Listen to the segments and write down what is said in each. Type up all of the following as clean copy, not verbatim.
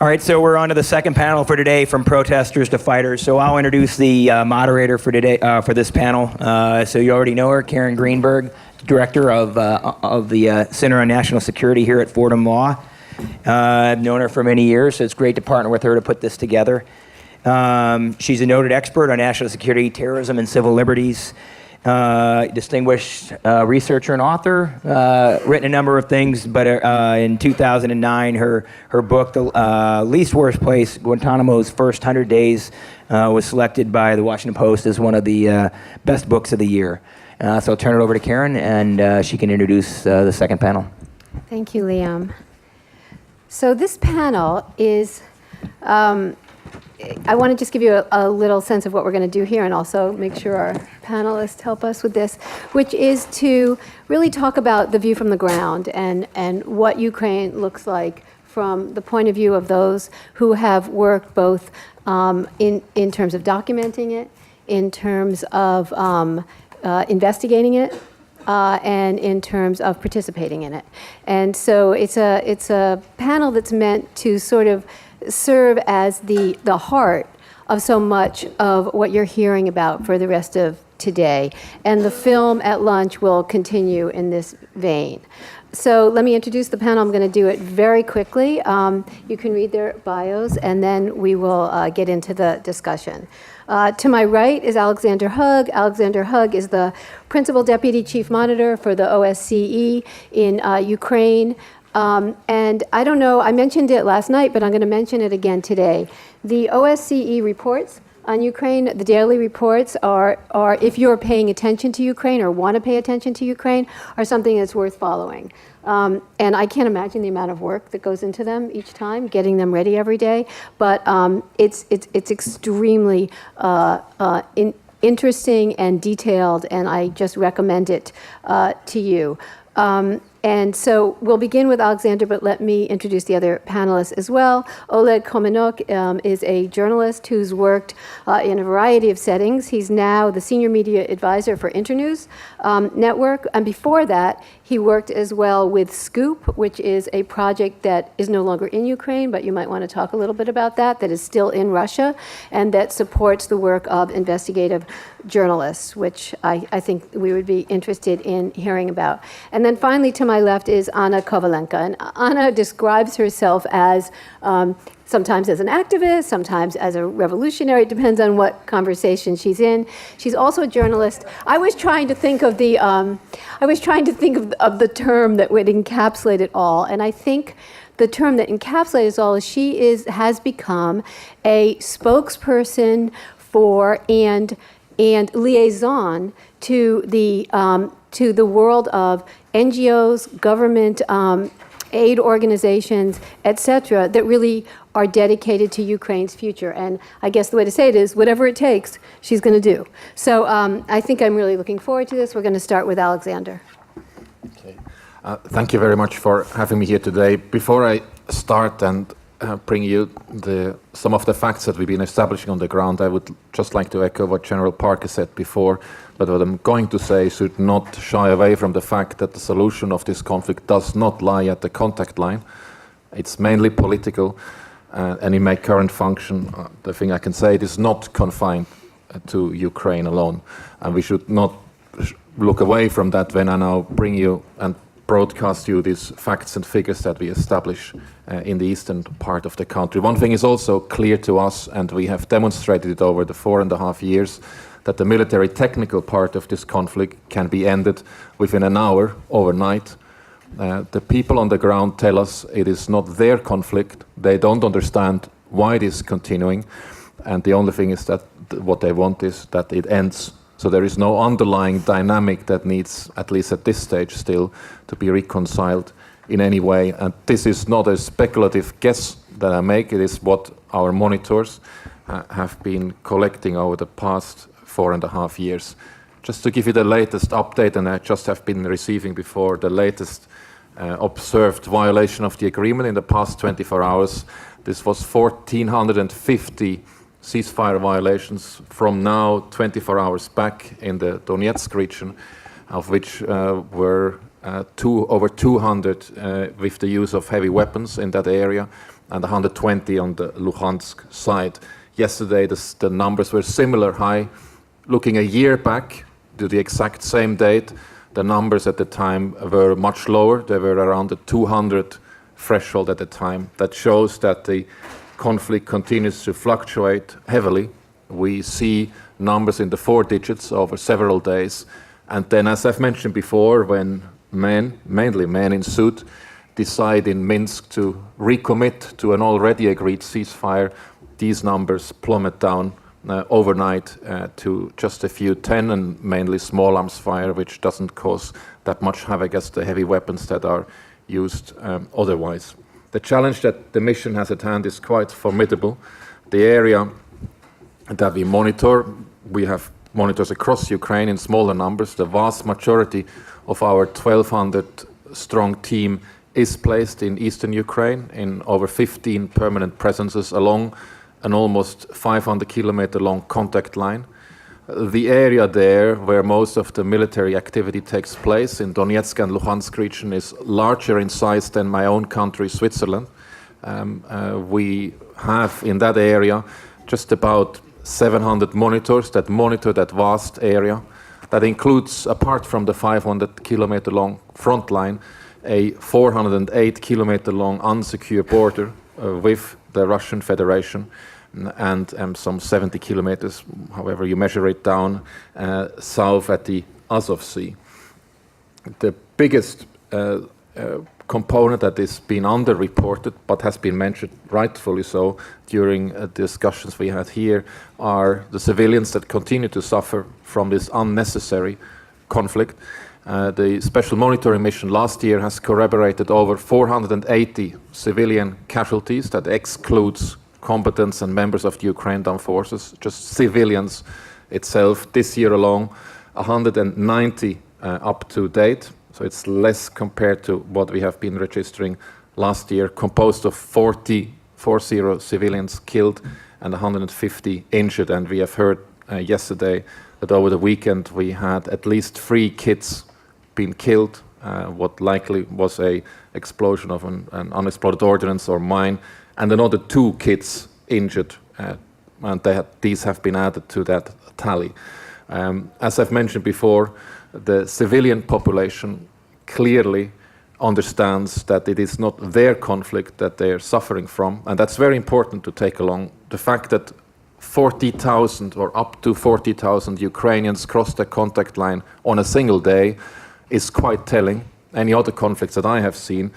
All right, so we're on to the second panel for today, from protesters to fighters. So I'll introduce the moderator for today for this panel. So you already know her, Karen Greenberg, director of the Center on National Security here at Fordham Law. I've known her for many years, so it's great to partner with her to put this together. She's a noted expert on national security, terrorism, and civil liberties. Distinguished researcher and author, written a number of things, but in 2009, her book, The Least Worst Place, Guantanamo's First 100 Days, was selected by the Washington Post as one of the best books of the year. So I'll turn it over to Karen, and she can introduce the second panel. Thank you, Liam. So this panel is... I want to just give you a little sense of what we're going to do here, and also make sure our panelists help us with this, which is to really talk about the view from the ground and what Ukraine looks like from the point of view of those who have worked both in terms of documenting it, in terms of investigating it, and in terms of participating in it. And so it's a panel that's meant to sort of serve as the heart of so much of what you're hearing about for the rest of today. And the film at lunch will continue in this vein. So let me introduce the panel. I'm going to do it very quickly. You can read their bios, and then we will get into the discussion. To my right is Alexander Hug. Alexander Hug is the Principal Deputy Chief Monitor for the OSCE in Ukraine. And I don't know, I mentioned it last night, but I'm going to mention it again today. The OSCE reports on Ukraine, the daily reports are, if you're paying attention to Ukraine or want to pay attention to Ukraine, are something that's worth following. And I can't imagine the amount of work that goes into them each time, getting them ready every day. But it's extremely interesting and detailed, and I just recommend it to you. And so we'll begin with Alexander, but let me introduce the other panelists as well. Oleg Khomenok is a journalist who's worked in a variety of settings. He's now the Senior Media Advisor for Internews Network. And before that, he worked as well with Scoop, which is a project that is no longer in Ukraine, but you might want to talk a little bit about that is still in Russia, and that supports the work of investigative journalists, which I think we would be interested in hearing about. And then finally, to my left is Anna Kovalenko. And Anna describes herself as sometimes as an activist, sometimes as a revolutionary. It depends on what conversation she's in. She's also a journalist. I was trying to think of the term that would encapsulate it all, and I think the term that encapsulates all is has become a spokesperson for and liaison to the world of NGOs, government aid organizations, et cetera, that really are dedicated to Ukraine's future. And I guess the way to say it is, whatever it takes, she's going to do. So I think I'm really looking forward to this. We're going to start with Alexander. Okay. Thank you very much for having me here today. Before I start and bring you some of the facts that we've been establishing on the ground, I would just like to echo what General Parker said before, but what I'm going to say should not shy away from the fact that the solution of this conflict does not lie at the contact line. It's mainly political, and in my current function, the thing I can say, it is not confined to Ukraine alone, and we should not look away from that when I now bring you and broadcast you these facts and figures that we establish in the eastern part of the country. One thing is also clear to us, and we have demonstrated it over the 4.5 years, that the military technical part of this conflict can be ended within an hour, overnight. The people on the ground tell us it is not their conflict. They don't understand why it is continuing, and the only thing is that what they want is that it ends. So there is no underlying dynamic that needs, at least at this stage still, to be reconciled in any way. And this is not a speculative guess that I make. It is what our monitors have been collecting over the past 4.5 years. Just to give you the latest update, and I just have been receiving before the latest observed violation of the agreement in the past 24 hours. This was 1,450 ceasefire violations from now 24 hours back in the Donetsk region, of which were over 200 with the use of heavy weapons in that area, and 120 on the Luhansk side. Yesterday, the numbers were similar high. Looking a year back to the exact same date, the numbers at the time were much lower. They were around the 200 threshold at the time. That shows that the conflict continues to fluctuate heavily. We see numbers in the 4 digits over several days. And then, as I've mentioned before, when mainly men in suit, decide in Minsk to recommit to an already agreed ceasefire, these numbers plummet down overnight to just a few 10, and mainly small arms fire, which doesn't cause that much havoc as the heavy weapons that are used otherwise. The challenge that the mission has at hand is quite formidable. The area that we monitor, we have monitors across Ukraine in smaller numbers. The vast majority of our 1,200 strong team is placed in eastern Ukraine in over 15 permanent presences along an almost 500 kilometer long contact line. The area there where most of the military activity takes place in Donetsk and Luhansk region is larger in size than my own country, Switzerland. We have in that area just about 700 monitors that monitor that vast area. That includes, apart from the 500 kilometer long front line, a 408 kilometer long unsecure border with the Russian Federation, and some 70 kilometers, however you measure it, down south at the Azov Sea. The biggest component that is being underreported, but has been mentioned rightfully so during discussions we had here, are the civilians that continue to suffer from this unnecessary conflict. The special monitoring mission last year has corroborated over 480 civilian casualties. That excludes combatants and members of the Ukraine Armed Forces, just civilians itself. This year alone, 190 up to date. So it's less compared to what we have been registering last year, composed of 40 civilians killed and 150 injured. And we have heard yesterday that over the weekend we had at least 3 kids being killed, what likely was a explosion of an unexploded ordnance or mine, and another 2 kids injured, and these have been added to that tally. As I've mentioned before, the civilian population clearly understands that it is not their conflict that they are suffering from, and that's very important to take along. The fact that 40,000 or up to 40,000 Ukrainians crossed the contact line on a single day is quite telling. Any other conflicts that I have seen,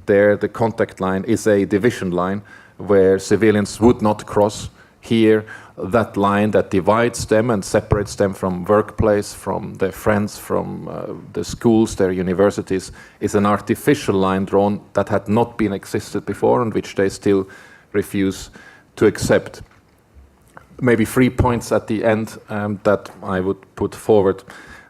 there the contact line is a division line where civilians would not cross. Here, that line that divides them and separates them from workplace, from their friends, from the schools, their universities, is an artificial line drawn that had not been existed before and which they still refuse to accept. Maybe 3 points at the end that I would put forward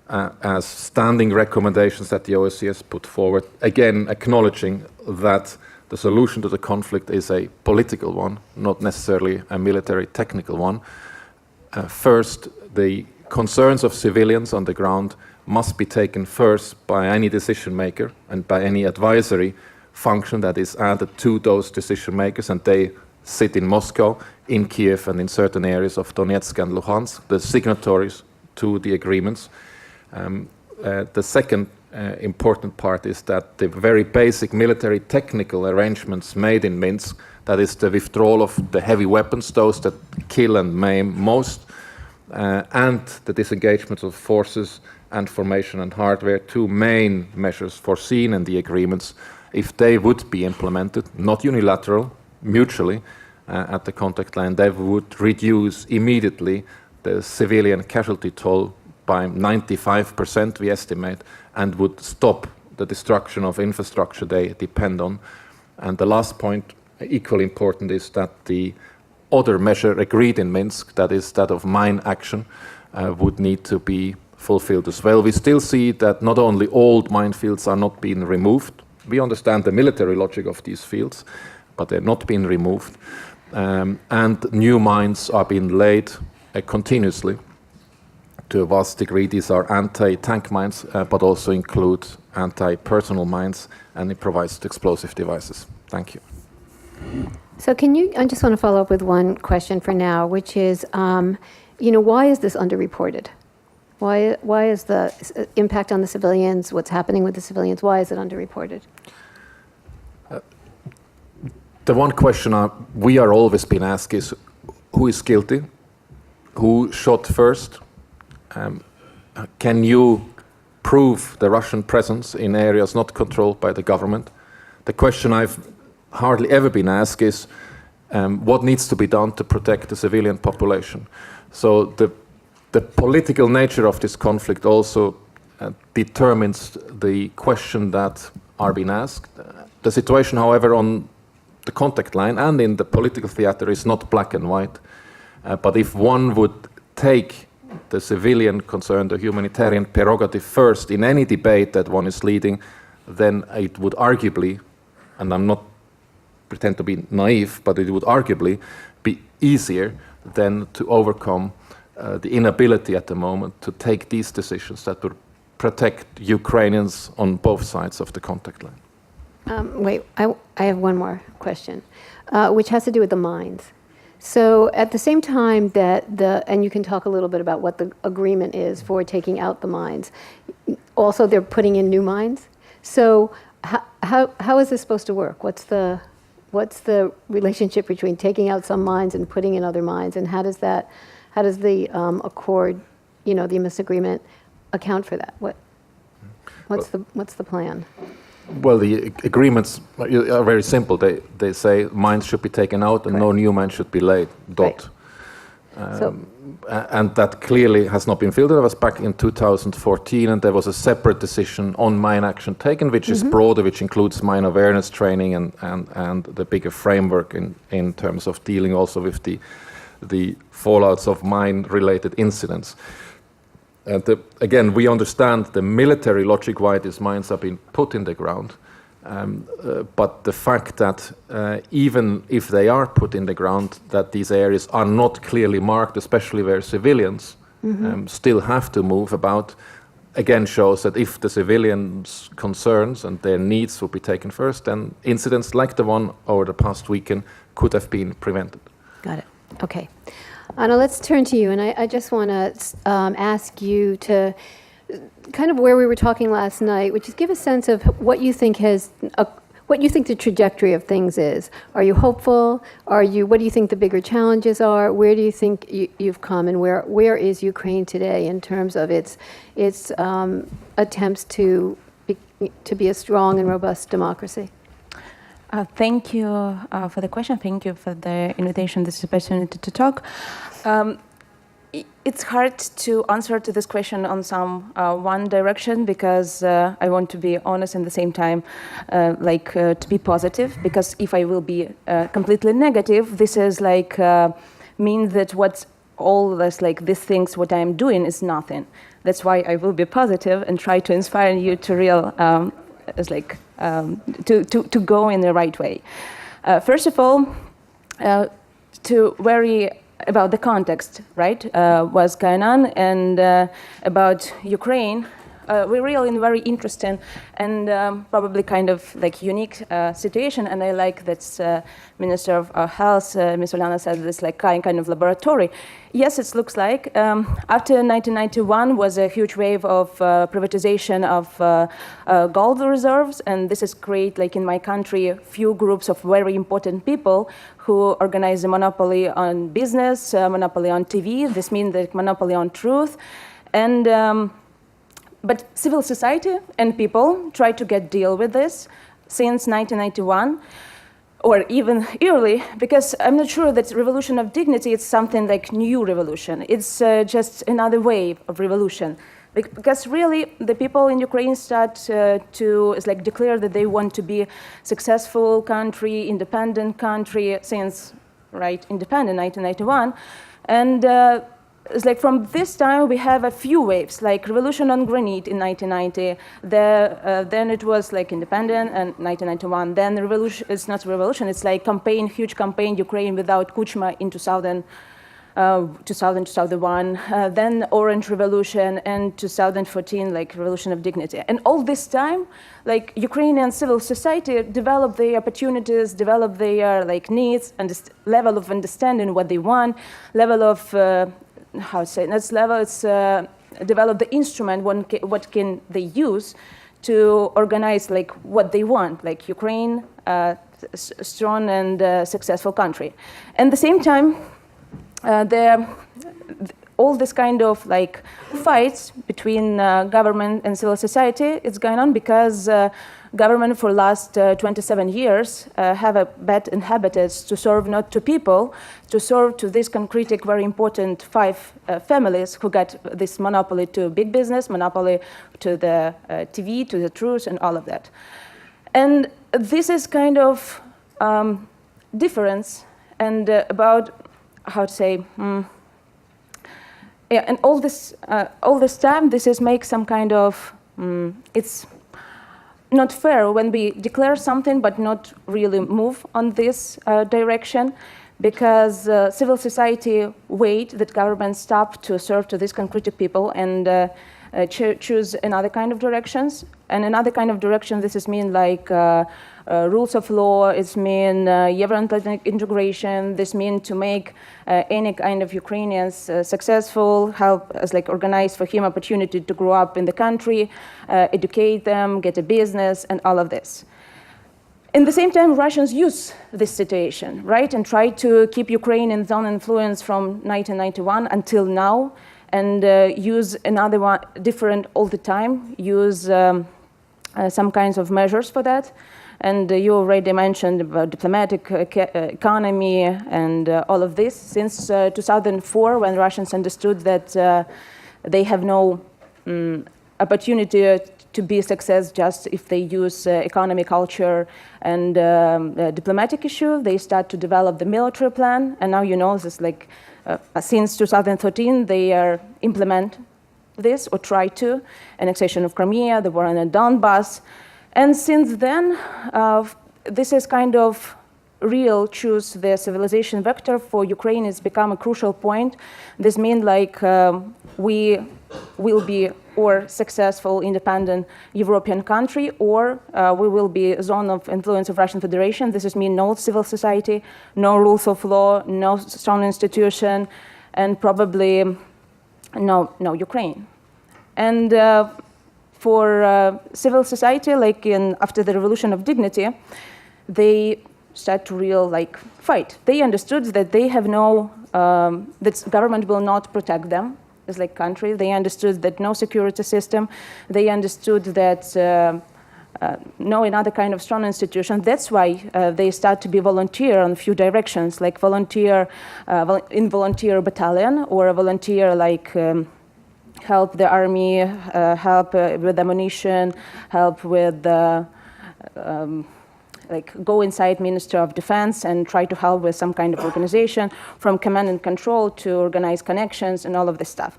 as standing recommendations that the OSCE has put forward, again acknowledging that the solution to the conflict is a political one, not necessarily a military technical one. First, the concerns of civilians on the ground must be taken first by any decision maker and by any advisory function that is added to those decision makers, and they sit in Moscow, in Kiev, and in certain areas of Donetsk and Luhansk, the signatories to the agreements. The second important part is that the very basic military technical arrangements made in Minsk, that is the withdrawal of the heavy weapons, those that kill and maim most, and the disengagement of forces and formation and hardware, 2 main measures foreseen in the agreements. If they would be implemented, not unilateral, mutually, at the contact line, they would reduce immediately the civilian casualty toll by 95%, we estimate, and would stop the destruction of infrastructure they depend on. And the last point, equally important, is that the other measure agreed in Minsk, that is that of mine action, would need to be fulfilled as well. We still see that not only old minefields are not being removed, we understand the military logic of these fields, but they're not being removed, and new mines are being laid continuously. To a vast degree, these are anti-tank mines, but also include anti-personnel mines, and it provides explosive devices. Thank you. So I just want to follow up with one question for now, which is, why is this underreported? Why is the impact on the civilians, what's happening with the civilians, why is it underreported? The one question we are always being asked is, who is guilty? Who shot first? Can you prove the Russian presence in areas not controlled by the government? The question I've hardly ever been asked is, what needs to be done to protect the civilian population? So the political nature of this conflict also determines the question that are being asked. The situation, however, on the contact line and in the political theater is not black and white. But if one would take the civilian concern, the humanitarian prerogative first in any debate that one is leading, then it would arguably, and I'm not pretend to be naive, but it would arguably be easier than to overcome the inability at the moment to take these decisions that would protect Ukrainians on both sides of the contact line. Wait, I have one more question, which has to do with the mines. So at the same time that and you can talk a little bit about what the agreement is for taking out the mines. Also, they're putting in new mines. So how is this supposed to work? What's the relationship between taking out some mines and putting in other mines? And how does the accord, the Minsk agreement, account for that? What's the plan? Well, the agreements are very simple. They say mines should be taken out and no new mines should be laid, dot. Right. And that clearly has not been filled. That was back in 2014, and there was a separate decision on mine action taken, which is broader, which includes mine awareness training and the bigger framework in terms of dealing also with the fallouts of mine-related incidents. Again, we understand the military logic why these mines are being put in the ground, but the fact that even if they are put in the ground, that these areas are not clearly marked, especially where civilians still have to move about, again shows that if the civilians' concerns and their needs would be taken first, then incidents like the one over the past weekend could have been prevented. Got it. Okay. Anna, let's turn to you, and I just want to ask you to kind of where we were talking last night, which is give a sense of what you think the trajectory of things is. Are you hopeful? What do you think the bigger challenges are? Where do you think you've come, and where is Ukraine today in terms of its attempts to be a strong and robust democracy? Thank you for the question. Thank you for the invitation, this opportunity to talk. It's hard to answer to this question on some one direction because I want to be honest and at the same time to be positive, because if I will be completely negative, this is means that what's all this these things what I'm doing is nothing. That's why I will be positive and try to inspire you to to go in the right way. First of all, to worry about the context, right? What's going on, and about Ukraine. We're really in a very interesting and probably kind of unique situation, and I like that Minister of Health, Ms. Olana, said this kind of laboratory. Yes, it looks like. After 1991 was a huge wave of privatization of gold reserves, and this is create, in my country, a few groups of very important people who organize a monopoly on business, monopoly on TV. This means the monopoly on truth, and but civil society and people try to get deal with this since 1991, or even early, because I'm not sure that revolution of dignity is something like new revolution. It's just another wave of revolution. Because really, the people in Ukraine start to declare that they want to be successful country, independent country since independent 1991, and. It's from this time we have a few waves, like revolution on granite in 1990. Then it was independent, and 1991. Then the revolution. It's not revolution. It's huge campaign, Ukraine without Kuchma in 2000. 2000, 2001, then Orange Revolution, and 2014, like Revolution of Dignity. And all this time, like Ukrainian civil society developed their opportunities, developed their like needs, and level of understanding what they want, level of, how to say, next level, it's develop the instrument, what can they use to organize like what they want, like Ukraine, strong and successful country. And at the same time, all this kind of like fights between government and civil society is going on because government for last 27 years have a bad inhabitants to serve not to people, to serve to this concrete, very important 5 families who got this monopoly to big business, monopoly to the TV, to the truth, and all of that. And this is kind of difference and about how to say, yeah, and all this time, this is make some kind of, it's not fair when we declare something but not really move on this direction, because civil society wait that government stop to serve to these concrete people and choose another kind of directions. And another kind of direction, this is mean like rules of law, it's mean Euro-Atlantic integration, this mean to make any kind of Ukrainians successful, help as like organize for him opportunity to grow up in the country, educate them, get a business, and all of this. In the same time, Russians use this situation, right, and try to keep Ukraine in zone influence from 1991 until now, and use another one, different all the time, use some kinds of measures for that. And you already mentioned about diplomatic economy and all of this. Since 2004, when Russians understood that they have no opportunity to be a success just if they use economy, culture, and diplomatic issue, they start to develop the military plan. And now you know this, like since 2013, they are implement this or try to, annexation of Crimea, the war in the Donbass. And since then, this is kind of real choose the civilization vector for Ukraine has become a crucial point. This means like we will be or successful independent European country, or we will be a zone of influence of Russian Federation. This is mean no civil society, no rules of law, no strong institution, and probably no Ukraine. And for civil society, like after the Revolution of Dignity, they start to real like fight. They understood that they have no, that government will not protect them as like country. They understood that no security system. They understood that no another kind of strong institution. That's why they start to be volunteer on a few directions, like volunteer in volunteer battalion, or a volunteer like help the army, help with ammunition, help with like go inside Minister of Defense and try to help with some kind of organization, from command and control to organize connections and all of this stuff.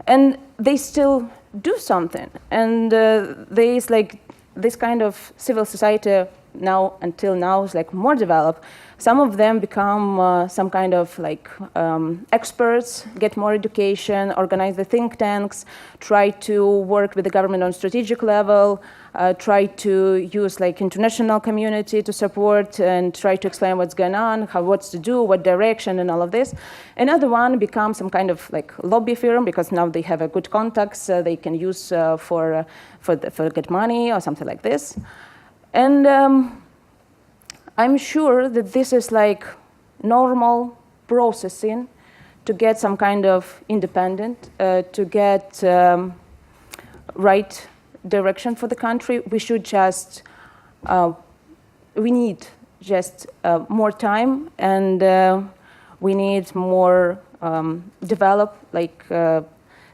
And they still do something. And there's like this kind of civil society now, until now, is like more developed. Some of them become some kind of like experts, get more education, organize the think tanks, try to work with the government on strategic level, try to use like international community to support and try to explain what's going on, what's to do, what direction, and all of this. Another one becomes some kind of like lobby firm, because now they have a good contacts they can use for get money or something like this. And I'm sure that this is like normal processing to get some kind of independent, to get right direction for the country. We should just, we need just more time, and we need more develop like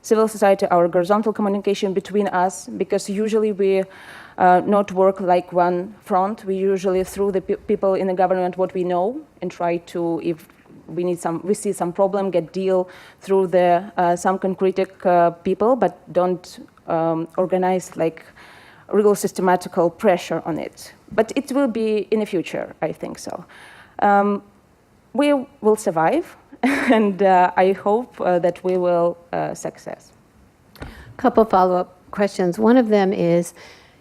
civil society, our horizontal communication between us, because usually we not work like one front. We usually through the people in the government what we know, and try to, if we need some, we see some problem, get deal through the some concrete people, but don't organize like real systematical pressure on it. But it will be in the future, I think so. We will survive, and I hope that we will success. Couple follow-up questions. One of them is,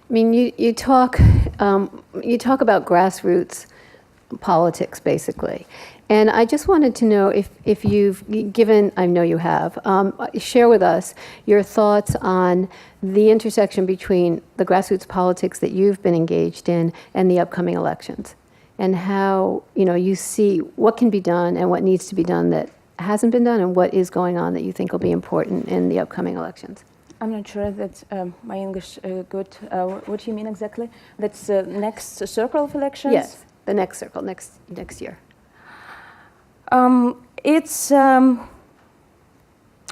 I mean, you talk about grassroots politics, basically. And I just wanted to know if you've given, I know you have, share with us your thoughts on the intersection between the grassroots politics that you've been engaged in and the upcoming elections, and how, you know, you see what can be done and what needs to be done that hasn't been done, and what is going on that you think will be important in the upcoming elections. I'm not sure that my English good. What do you mean exactly? That's the next circle of elections? Yes, the next circle, next year. It's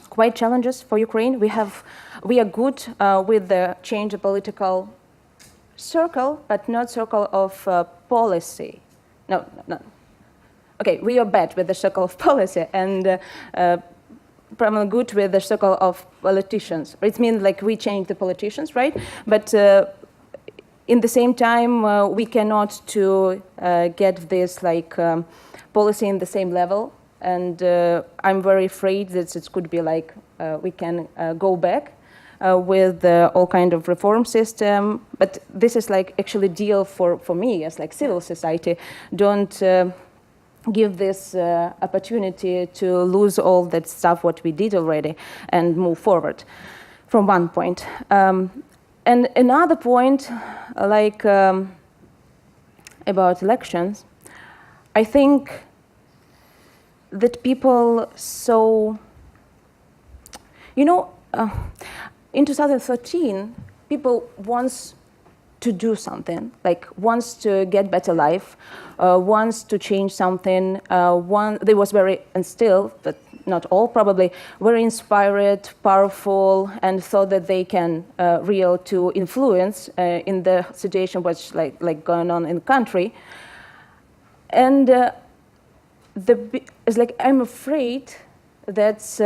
quite challenges for Ukraine. We are good with the change of political circle, but not circle of policy. No. Okay, we are bad with the circle of policy, and probably good with the circle of politicians. It means like we change the politicians, right? But in the same time, we cannot to get this like policy in the same level. And I'm very afraid that it could be like we can go back with all kind of reform system. But this is like actually deal for me as like civil society. Don't give this opportunity to lose all that stuff what we did already and move forward from one point. And another point, like about elections, I think that people saw, you know, in 2013, people wants to do something, like wants to get better life, wants to change something. They was very, and still, but not all probably, very inspired, powerful, and thought that they can real to influence in the situation what's like going on in the country. And it's like I'm afraid that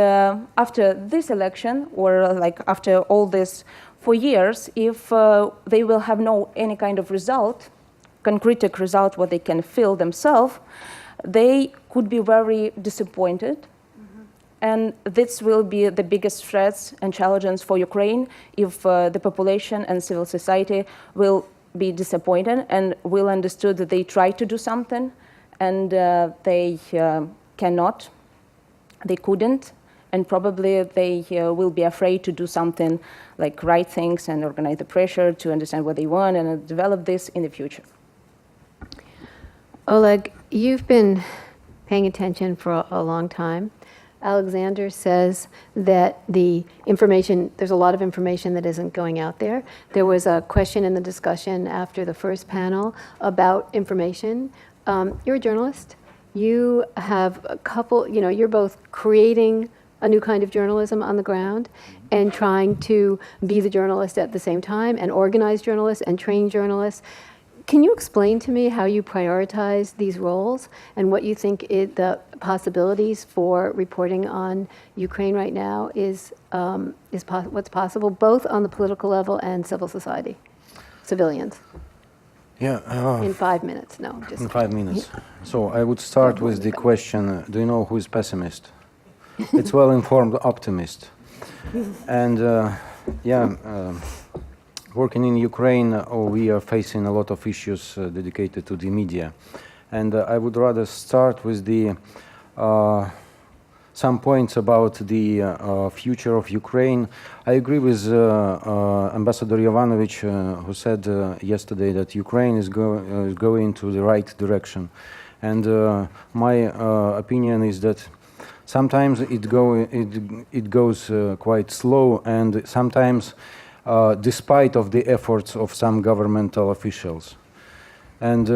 after this election, or like after all this 4 years, if they will have no any kind of result, concrete result, what they can feel themselves, they could be very disappointed. Mm-hmm. And this will be the biggest threats and challenges for Ukraine if the population and civil society will be disappointed and will understood that they try to do something and they cannot, they couldn't, and probably they will be afraid to do something like write things and organize the pressure to understand what they want and develop this in the future. Oleg, you've been paying attention for a long time. Alexander says that the information, there's a lot of information that isn't going out there. There was a question in the discussion after the first panel about information. You're a journalist. You have a couple, you know, you're both creating a new kind of journalism on the ground and trying to be the journalist at the same time and organize journalists and train journalists. Can you explain to me how you prioritize these roles and what you think the possibilities for reporting on Ukraine right now is what's possible, both on the political level and civil society, civilians? Yeah. In 5 minutes, no. Just In 5 minutes. So I would start with the question, do you know who is pessimist? It's well-informed optimist. And working in Ukraine, we are facing a lot of issues dedicated to the media. And I would rather start with the some points about the future of Ukraine. I agree with Ambassador Yovanovich, who said yesterday that Ukraine is going to the right direction. And my opinion is that sometimes it goes quite slow, and sometimes despite of the efforts of some governmental officials. And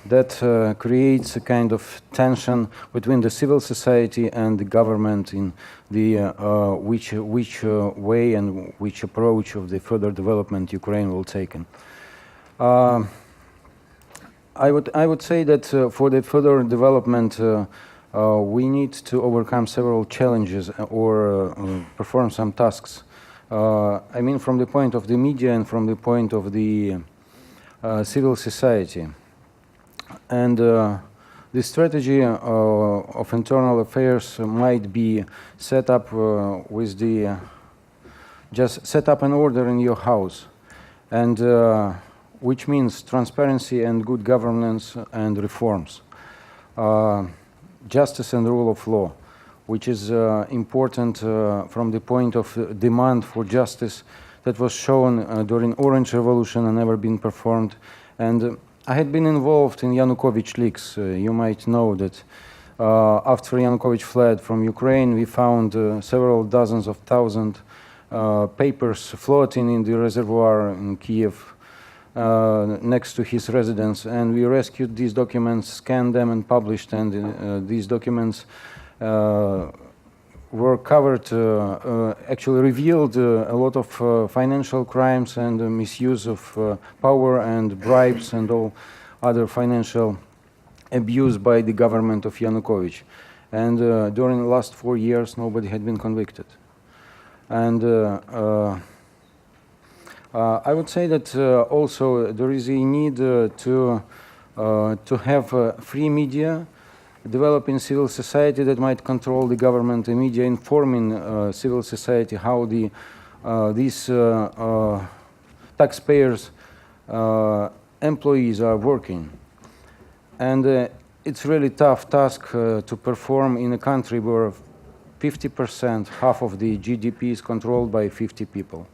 that creates a kind of tension between the civil society and the government in the which way and which approach of the further development Ukraine will take. I would say that for the further development we need to overcome several challenges or perform some tasks. I mean, from the point of the media and from the point of the civil society. And The strategy of internal affairs might be set up with the just set up an order in your house, and which means transparency and good governance and reforms, justice and rule of law, which is important from the point of demand for justice that was shown during Orange Revolution and never been performed. And I had been involved in Yanukovych leaks. You might know that after Yanukovych fled from Ukraine, we found several dozens of thousand papers floating in the reservoir in Kiev next to his residence, and we rescued these documents, scanned them and published, and these documents were covered, actually revealed a lot of financial crimes and misuse of power and bribes and all other financial abuse by the government of Yanukovych. And during the last 4 years, nobody had been convicted. And I would say that also there is a need to have free media, developing civil society that might control the government and media, informing civil society how these taxpayers' employees are working. And it's really tough task to perform in a country where 50%, half of the GDP is controlled by 50 people.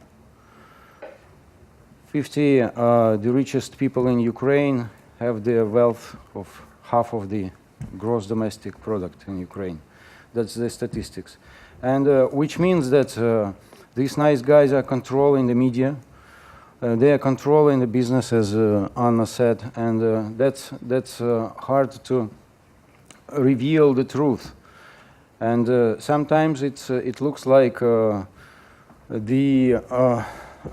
50, the richest people in Ukraine have the wealth of half of the gross domestic product in Ukraine. That's the statistics. And which means that these nice guys are controlling the media. They are controlling the business, as Anna said, and that's hard to reveal the truth. And sometimes it looks like the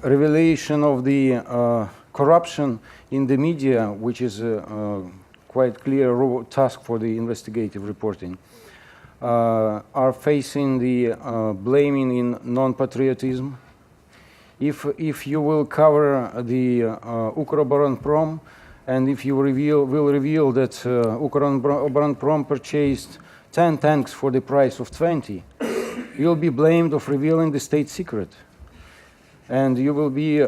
revelation of the corruption in the media, which is quite clear task for the investigative reporting, are facing the blaming in non-patriotism. If you will cover the Ukroboronprom, and if you will reveal that Ukroboronprom purchased 10 tanks for the price of 20, you'll be blamed of revealing the state secret. And you will be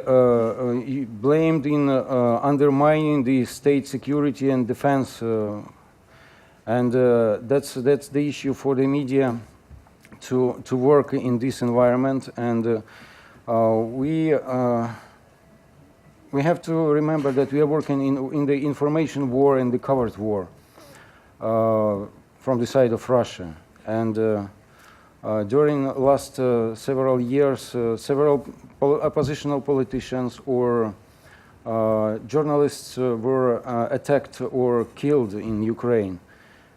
blamed in undermining the state security and defense. And that's the issue for the media to work in this environment. And we have to remember that we are working in the information war and the covert war from the side of Russia. And during the last several years, several oppositional politicians or journalists were attacked or killed in Ukraine.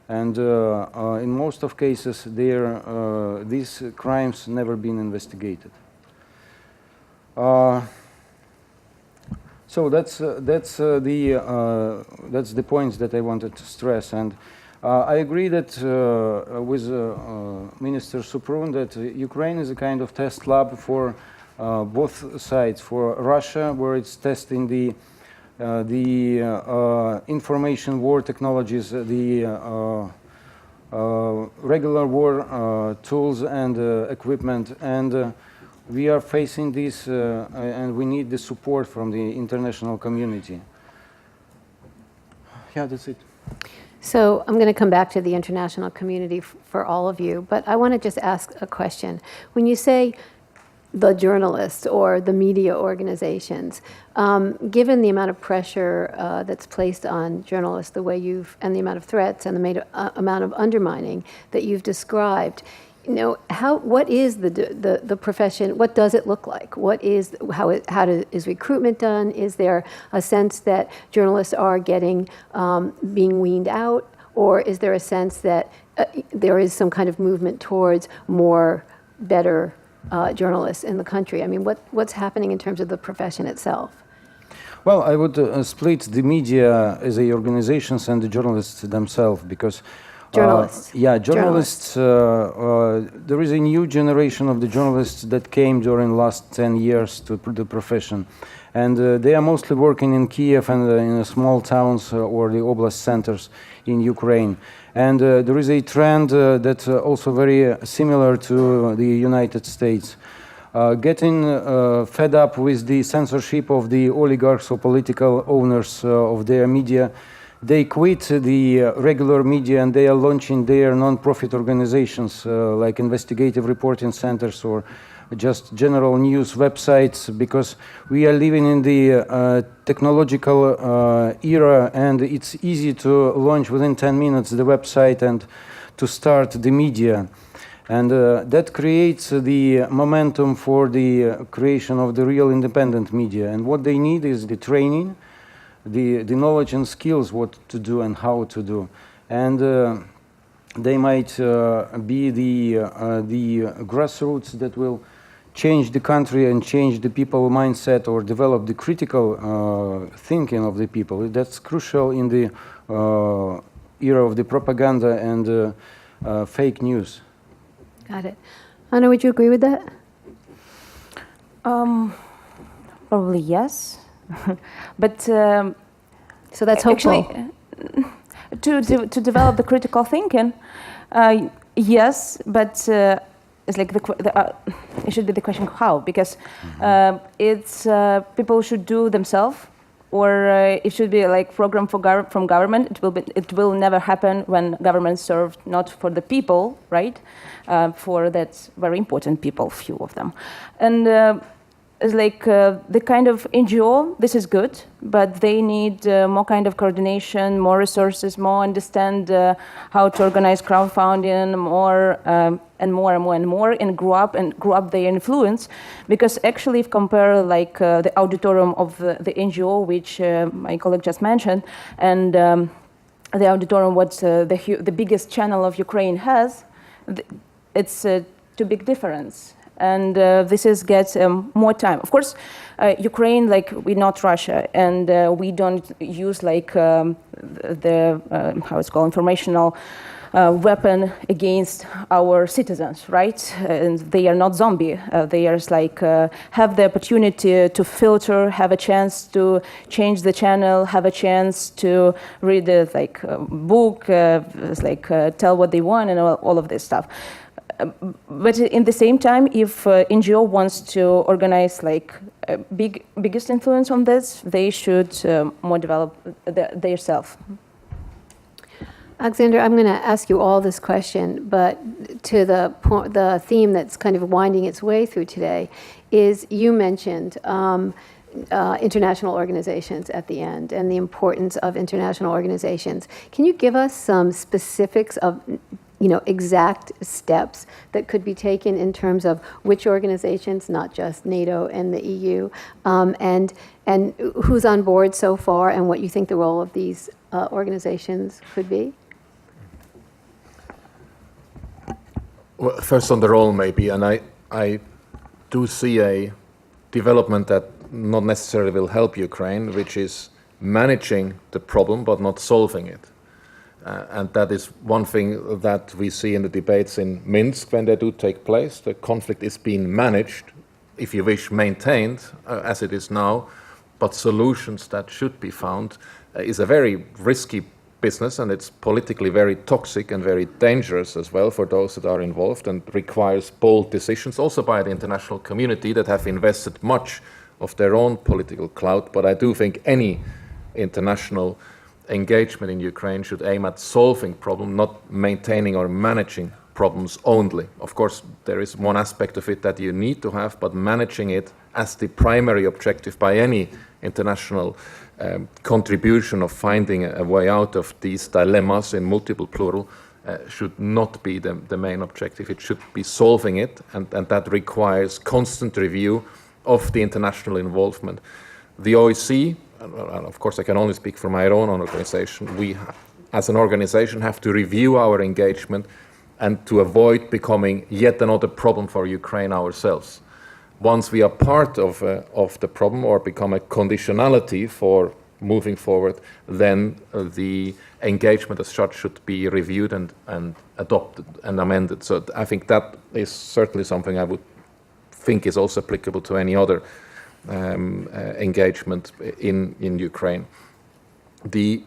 And in most of cases, these crimes never been investigated. So that's the points that I wanted to stress. And I agree that with Minister Suprun that Ukraine is a kind of test lab for both sides. For Russia, where it's testing the information war technologies, the regular war tools and equipment, and we are facing this, and we need the support from the international community. Yeah, that's it. So I'm going to come back to the international community for all of you, but I want to just ask a question. When you say the journalists or the media organizations, given the amount of pressure that's placed on journalists, the way and the amount of threats and the amount of undermining that you've described, you know, what is the profession? What does it look like? Is recruitment done? Is there a sense that journalists are being weaned out, or is there a sense that there is some kind of movement towards better journalists in the country? I mean, what's happening in terms of the profession itself? Well, I would split the media as organizations and the journalists themselves, because Journalists. Journalists. There is a new generation of the journalists that came during last 10 years to the profession. And they are mostly working in Kiev and in the small towns or the oblast centers in Ukraine. And there is a trend that's also very similar to the United States. Getting fed up with the censorship of the oligarchs or political owners of their media, they quit the regular media and they are launching their non-profit organizations like investigative reporting centers or just general news websites, because we are living in the technological era, and it's easy to launch within 10 minutes the website and to start the media. And that creates the momentum for the creation of the real independent media. And what they need is the training, the knowledge and skills, what to do and how to do. And they might be the grassroots that will change the country and change the people mindset or develop the critical thinking of the people. That's crucial in the era of the propaganda and fake news. Got it. Anna, would you agree with that? Probably yes. But So that's hopeful. Actually, to develop the critical thinking, yes, but it's like it should be the question how, because it's people should do themselves, or it should be like program from government. It will never happen when government served not for the people, right? For that very important people, few of them, and. It's like the kind of NGO, this is good, but they need more kind of coordination, more resources, more understand how to organize crowdfunding, more and more, and grow up their influence. Because actually, if compare like the auditorium of the NGO, which my colleague just mentioned, and the auditorium, what the biggest channel of Ukraine has, it's too big difference. And this is gets more time. Of course, Ukraine, like we're not Russia, and we don't use like the how it's called, informational weapon against our citizens, right? And they are not zombie. They are like have the opportunity to filter, have a chance to change the channel, have a chance to read the book, tell what they want, and all of this stuff. But in the same time, if NGO wants to organize like biggest influence on this, they should more develop themselves. Alexander, I'm going to ask you all this question, but to the theme that's kind of winding its way through today is you mentioned international organizations at the end and the importance of international organizations. Can you give us some specifics of exact steps that could be taken in terms of which organizations, not just NATO and the EU, and who's on board so far, and what you think the role of these organizations could be? Well, first on the role maybe, and I do see a development that not necessarily will help Ukraine, which is managing the problem but not solving it. And that is one thing that we see in the debates in Minsk when they do take place. The conflict is being managed, if you wish, maintained as it is now, but solutions that should be found is a very risky business, and it's politically very toxic and very dangerous as well for those that are involved, and requires bold decisions also by the international community that have invested much of their own political clout. But I do think any international engagement in Ukraine should aim at solving problems, not maintaining or managing problems only. Of course, there is one aspect of it that you need to have, but managing it as the primary objective by any international contribution of finding a way out of these dilemmas in multiple plural should not be the main objective. It should be solving it, and that requires constant review of the international involvement. The OSCE, and of course I can only speak for my own organization, we as an organization have to review our engagement and to avoid becoming yet another problem for Ukraine ourselves. Once we are part of the problem or become a conditionality for moving forward, then the engagement as such should be reviewed and adopted and amended. So I think that is certainly something I would think is also applicable to any other engagement in Ukraine. The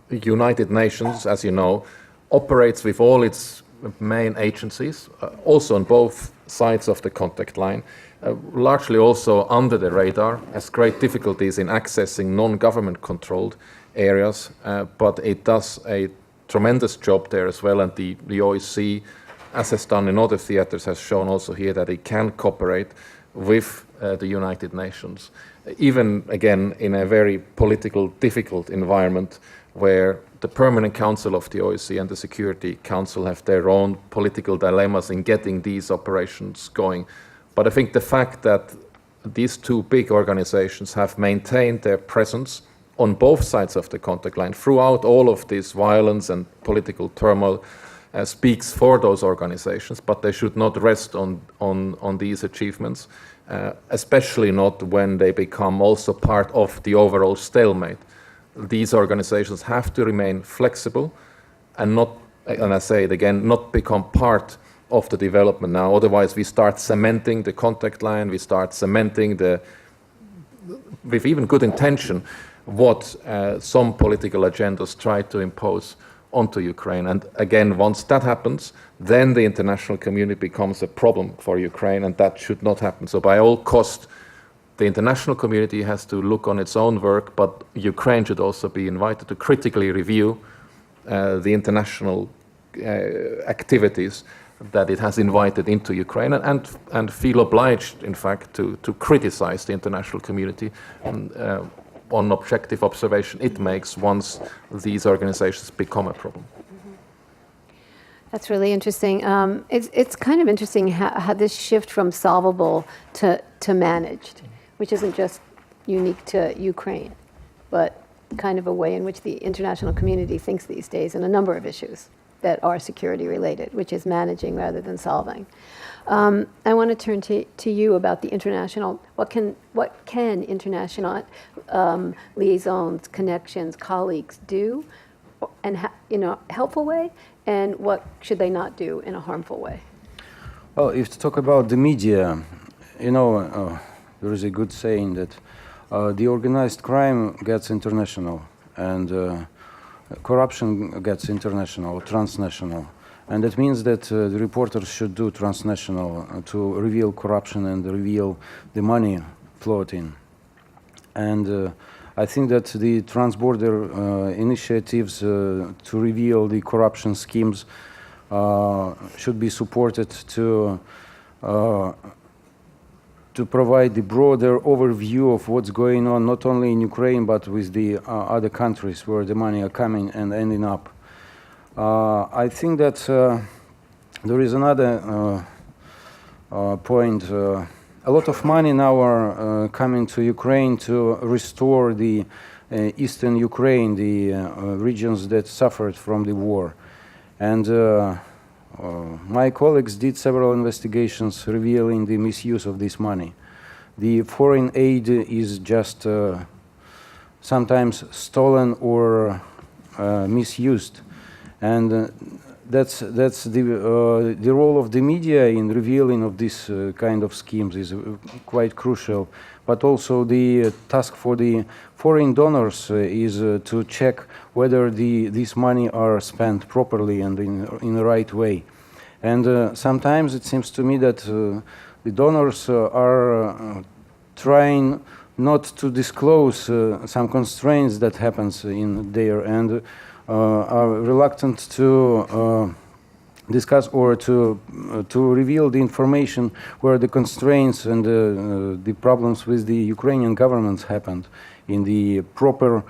United Nations, as you know, operates with all its main agencies, also on both sides of the contact line, largely also under the radar, has great difficulties in accessing non-government controlled areas, but it does a tremendous job there as well, and the OSCE, as has done in other theaters, has shown also here that it can cooperate with the United Nations, even again in a very political, difficult environment where the Permanent Council of the OSCE and the Security Council have their own political dilemmas in getting these operations going. But I think the fact that these two big organizations have maintained their presence on both sides of the contact line throughout all of this violence and political turmoil speaks for those organizations, but they should not rest on these achievements, especially not when they become also part of the overall stalemate. These organizations have to remain flexible and not, and I say it again, not become part of the development now. Otherwise, we start cementing the contact line, we start cementing with even good intention, what some political agendas try to impose onto Ukraine. And again, once that happens, then the international community becomes a problem for Ukraine, and that should not happen. So by all costs, the international community has to look on its own work, but Ukraine should also be invited to critically review the international activities that it has invited into Ukraine, and feel obliged, in fact, to criticize the international community on objective observation it makes once these organizations become a problem. That's really interesting. It's kind of interesting how this shift from solvable to managed, which isn't just unique to Ukraine, but kind of a way in which the international community thinks these days in a number of issues that are security related, which is managing rather than solving. I want to turn to you about the international, what can international liaisons, connections, colleagues do and in a helpful way, and what should they not do in a harmful way? Well, if to talk about the media, there is a good saying that the organized crime gets international and corruption gets international, transnational. And that means that the reporters should do transnational to reveal corruption and reveal the money floating. And I think that the transborder initiatives to reveal the corruption schemes should be supported to provide the broader overview of what's going on, not only in Ukraine, but with the other countries where the money are coming and ending up. I think that there is another point. A lot of money now are coming to Ukraine to restore the eastern Ukraine, the regions that suffered from the war. And my colleagues did several investigations revealing the misuse of this money. The foreign aid is just sometimes stolen or misused. And that's the role of the media in revealing of this kind of schemes is quite crucial. But also the task for the foreign donors is to check whether this money are spent properly and in the right way. And sometimes it seems to me that the donors are trying not to disclose some constraints that happens in there, and are reluctant to discuss or to reveal the information where the constraints and the problems with the Ukrainian governments happened in the proper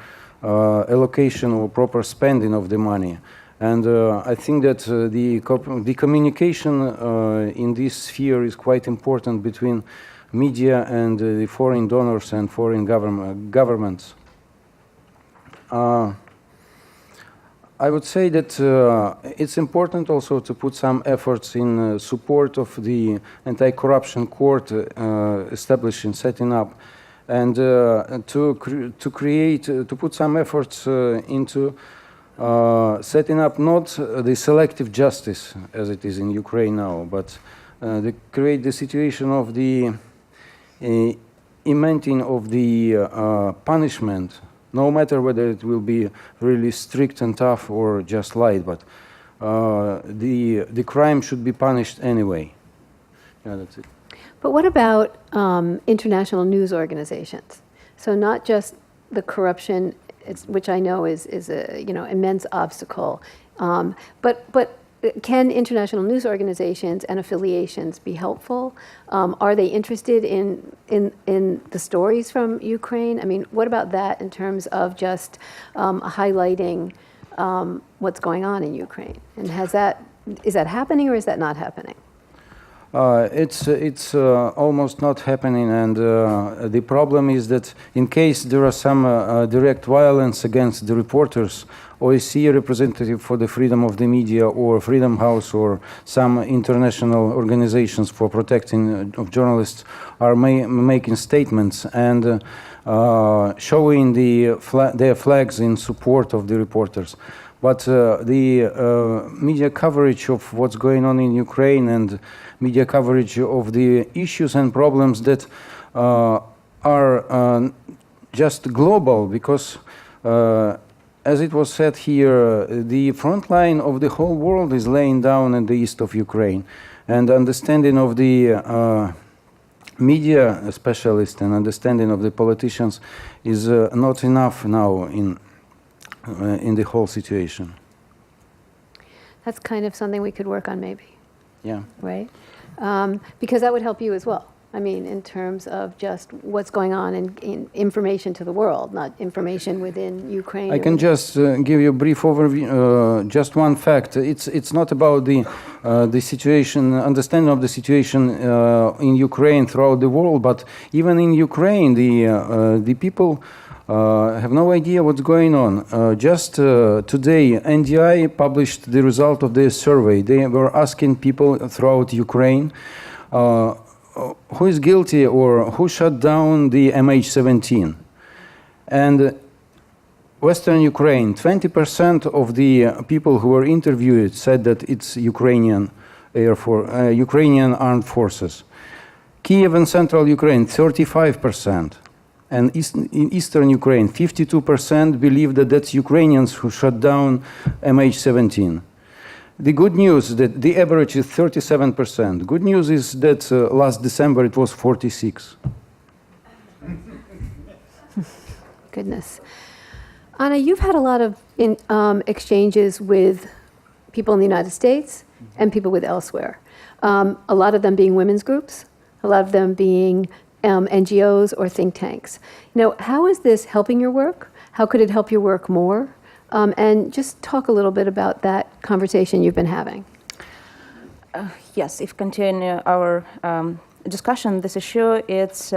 allocation or proper spending of the money. And I think that the communication in this sphere is quite important between media and the foreign donors and foreign governments. I would say that it's important also to put some efforts in support of the anti-corruption court established and setting up. and to create, to put some efforts into setting up not the selective justice as it is in Ukraine now, but create the situation of the implementing of the punishment, no matter whether it will be really strict and tough or just light, but the crime should be punished anyway. Yeah, that's it. But what about international news organizations? So not just the corruption, which I know is a immense obstacle, but can international news organizations and affiliations be helpful? Are they interested in the stories from Ukraine? I mean, what about that in terms of just highlighting what's going on in Ukraine? And is that happening or is that not happening? It's almost not happening, and the problem is that in case there are some direct violence against the reporters, OSCE representative for the freedom of the media or Freedom House or some international organizations for protecting of journalists are making statements and showing their flags in support of the reporters. But the media coverage of what's going on in Ukraine and media coverage of the issues and problems that are just global, because as it was said here, the front line of the whole world is laying down in the east of Ukraine, and understanding of the media specialists and understanding of the politicians is not enough now in the whole situation. That's kind of something we could work on maybe. Yeah. Right? Because that would help you as well. I mean, in terms of just what's going on in information to the world, not information within Ukraine. I can just give you a brief overview, just one fact. It's not about the situation, understanding of the situation in Ukraine throughout the world, but even in Ukraine, the people have no idea what's going on. Just today, NDI published the result of their survey. They were asking people throughout Ukraine who is guilty or who shut down the MH17. And Western Ukraine, 20% of the people who were interviewed said that it's Ukrainian Ukrainian armed forces. Kiev and Central Ukraine, 35%. And in Eastern Ukraine, 52% believe that that's Ukrainians who shut down MH17. The good news is that the average is 37%. Good news is that last December it was 46. Goodness. Anna, you've had a lot of exchanges with people in the United States and people with elsewhere. A lot of them being women's groups, a lot of them being NGOs or think tanks. How is this helping your work? How could it help your work more? And just talk a little bit about that conversation you've been having. Yes, if continue our discussion on this issue, it's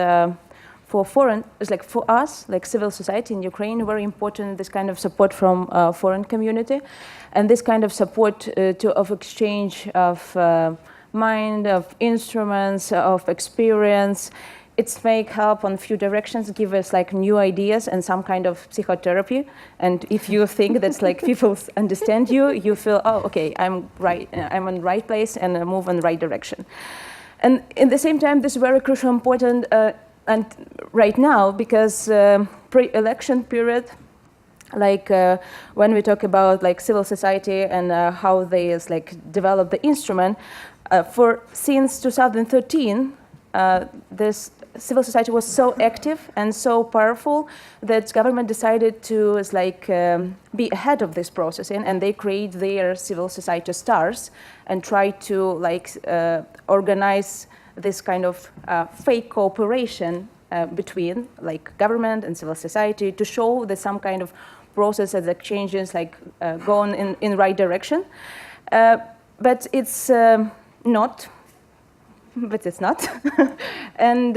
it's like for us, like civil society in Ukraine, very important this kind of support from foreign community, and this kind of support of exchange of mind, of instruments, of experience. It's make help on few directions, give us like new ideas and some kind of psychotherapy. And if you think that's like people understand you, you feel, oh, okay, I'm right, I'm in the right place and I move in the right direction. And in the same time, this is very crucial, important, and right now, because pre-election period, like when we talk about like civil society and how they like develop the instrument, since 2013, this civil society was so active and so powerful that government decided to be ahead of this process, and they create their civil society stars and try to organize this kind of fake cooperation between government and civil society to show that some kind of process and exchanges going in right direction, but it's not. But it's not. And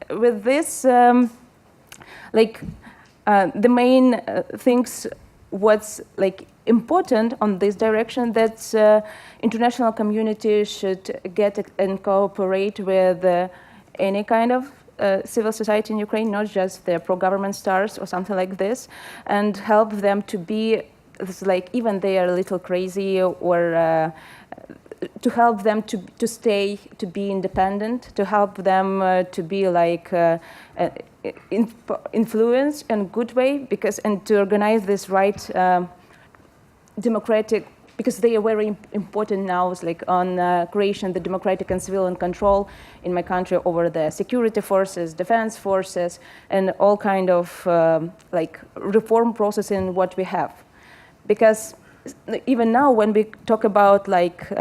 with this, the main things, what's important on this direction, that international community should get and cooperate with any kind of civil society in Ukraine, not just the pro-government stars or something like this, and help them to be, it's like even they are a little crazy, or to help them to stay, to be independent, to help them to be like influence in a good way, because, and to organize this right democratic, because they are very important now, it's like on creation the democratic and civilian control in my country over the security forces, defense forces, and all kind of like reform process in what we have. Because even now when we talk about like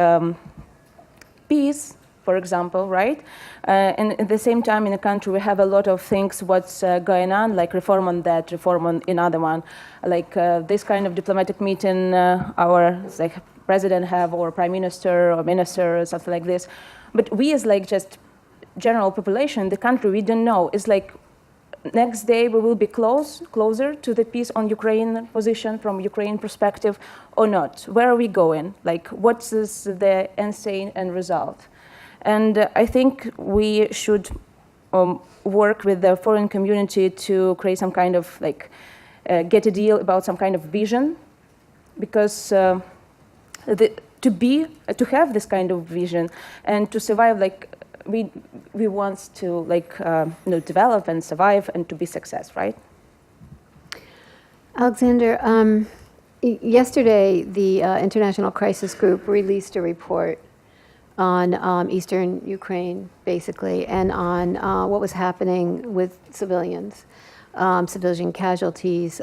peace, for example, right? And at the same time in the country we have a lot of things what's going on, like reform on that, reform on another one. Like this kind of diplomatic meeting our like president have, or prime minister or minister or something like this. But we as like just general population, the country, we don't know. It's like next day we will be closer to the peace on Ukraine position from Ukraine perspective or not. Where are we going? Like what is the end result? And I think we should work with the foreign community to create some kind of like, get a deal about some kind of vision, because to have this kind of vision and to survive, like we want to like develop and survive and to be success, right? Alexander, yesterday the International Crisis Group released a report on eastern Ukraine, basically, and on what was happening with civilians, civilian casualties,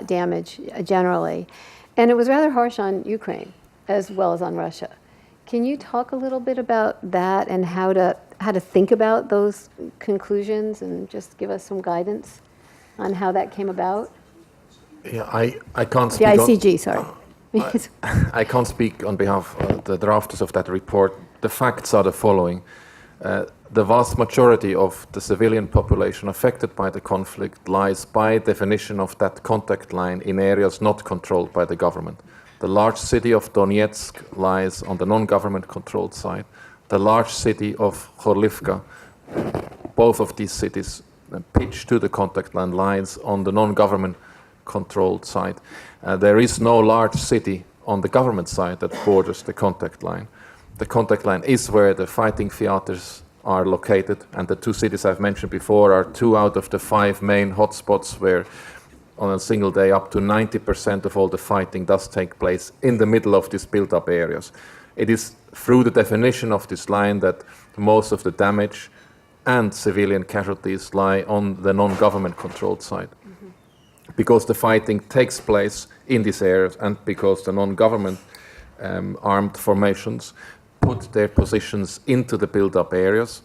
damage generally. And it was rather harsh on Ukraine as well as on Russia. Can you talk a little bit about that and how to think about those conclusions, and just give us some guidance on how that came about? Yeah, I can't The speak ICG, sorry. I can't speak on behalf of the drafters of that report. The facts are the following. The vast majority of the civilian population affected by the conflict lies by definition of that contact line in areas not controlled by the government. The large city of Donetsk lies on the non-government controlled side. The large city of Khorlivka, both of these cities pitch to the contact line lies on the non-government controlled side. There is no large city on the government side that borders the contact line. The contact line is where the fighting theaters are located, and the two cities I've mentioned before are 2 out of the 5 main hotspots where on a single day up to 90% of all the fighting does take place in the middle of these built-up areas. It is through the definition of this line that most of the damage and civilian casualties lie on the non-government controlled side. Because the fighting takes place in these areas, and because the non-government armed formations put their positions into the build-up areas,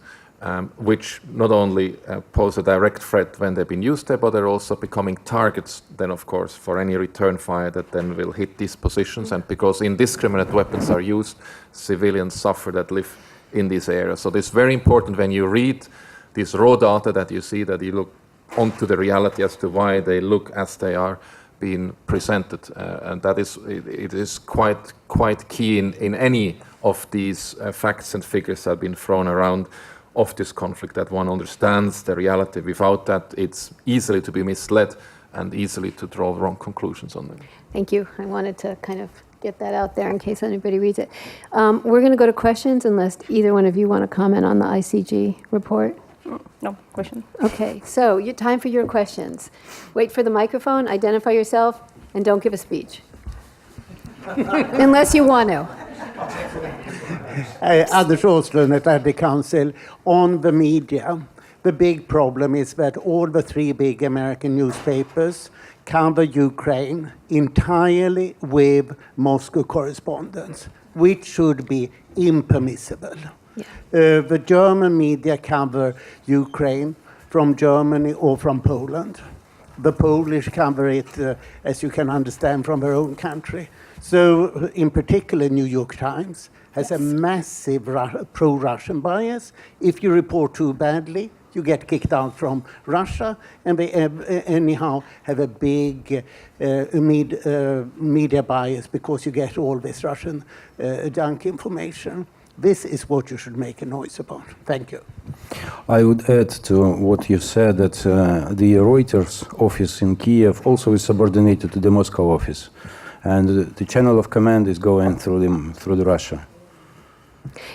which not only pose a direct threat when they've been used there, but they're also becoming targets then, of course, for any return fire that then will hit these positions. And because indiscriminate weapons are used, civilians suffer that live in these areas. So it's very important when you read this raw data that you see, that you look onto the reality as to why they look as they are being presented, and that is it is quite key in any of these facts and figures that have been thrown around of this conflict, that one understands the reality. Without that, it's easily to be misled and easily to draw wrong conclusions on them. Thank you. I wanted to kind of get that out there in case anybody reads it. We're going to go to questions unless either one of you want to comment on the ICG report. No question. Okay, so time for your questions. Wait for the microphone, identify yourself, and don't give a speech. Unless you want to. Anders Åslund at Addy Council. On the media, the big problem is that all the 3 big American newspapers cover Ukraine entirely with Moscow correspondence, which should be impermissible. Yeah. The German media cover Ukraine from Germany or from Poland. The Polish cover it, as you can understand, from their own country. So, in particular, New York Times has a massive pro-Russian bias. If you report too badly, you get kicked out from Russia, and they anyhow have a big media bias because you get all this Russian junk information. This is what you should make a noise about. Thank you. I would add to what you said that the Reuters office in Kiev also is subordinated to the Moscow office, and the channel of command is going through the Russia.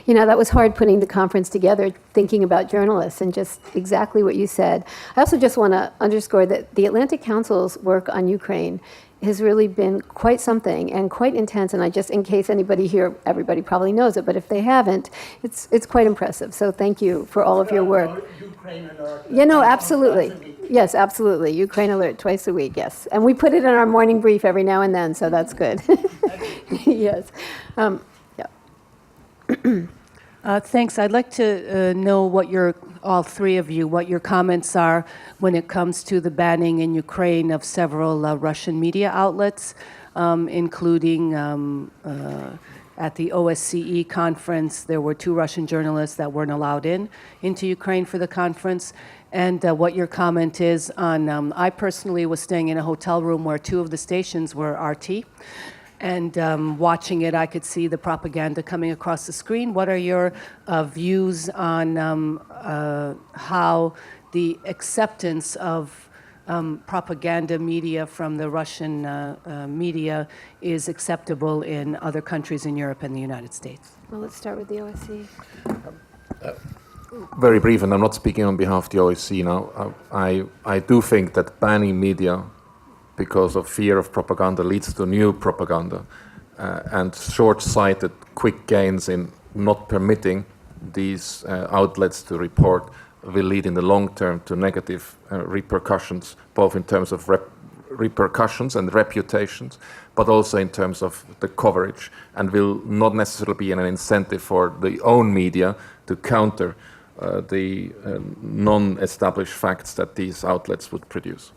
You know, that was hard putting the conference together, thinking about journalists, and just exactly what you said. I also just want to underscore that the Atlantic Council's work on Ukraine has really been quite something and quite intense, and I just, in case anybody here, everybody probably knows it, but if they haven't, it's quite impressive. So thank you for all of your work. Ukraine alert. Yeah, no, absolutely. Yes, absolutely. Ukraine Alert twice a week, yes. And we put it in our morning brief every now and then, so that's good. Yes. Thanks. I'd like to know what all three of you, what your comments are when it comes to the banning in Ukraine of several Russian media outlets, including at the OSCE conference, there were 2 Russian journalists that weren't allowed into Ukraine for the conference, and what your comment is on, I personally was staying in a hotel room where 2 of the stations were RT, and watching it, I could see the propaganda coming across the screen. What are your views on how the acceptance of propaganda media from the Russian media is acceptable in other countries in Europe and the United States? Well, let's start with the OSCE. Very brief, and I'm not speaking on behalf of the OSCE now. I do think that banning media because of fear of propaganda leads to new propaganda, and short-sighted, quick gains in not permitting these outlets to report will lead in the long term to negative repercussions, both in terms of repercussions and reputations, but also in terms of the coverage, and will not necessarily be an incentive for the own media to counter the non-established facts that these outlets would produce.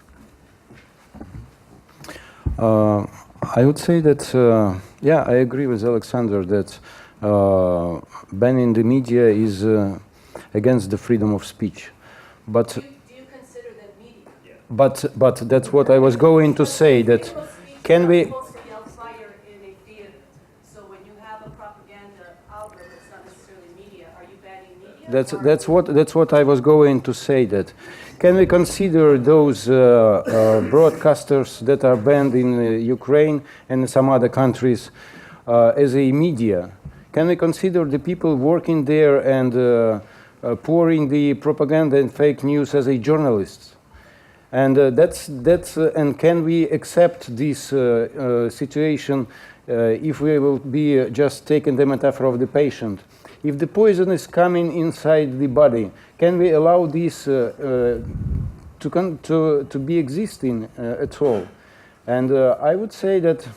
I would say that, yeah, I agree with Alexander that banning the media is against the freedom of speech. But Do you consider them media? but that's what I was going to say, that can we... Supposed to yell fire in a theater. So when you have a propaganda outlet that's not necessarily media, are you banning media? That's what I was going to say, that can we consider those broadcasters that are banned in Ukraine and some other countries as a media? Can we consider the people working there and pouring the propaganda and fake news as a journalists? And and can we accept this situation if we will be just taking the metaphor of the patient? If the poison is coming inside the body, can we allow this to be existing at all? And I would say that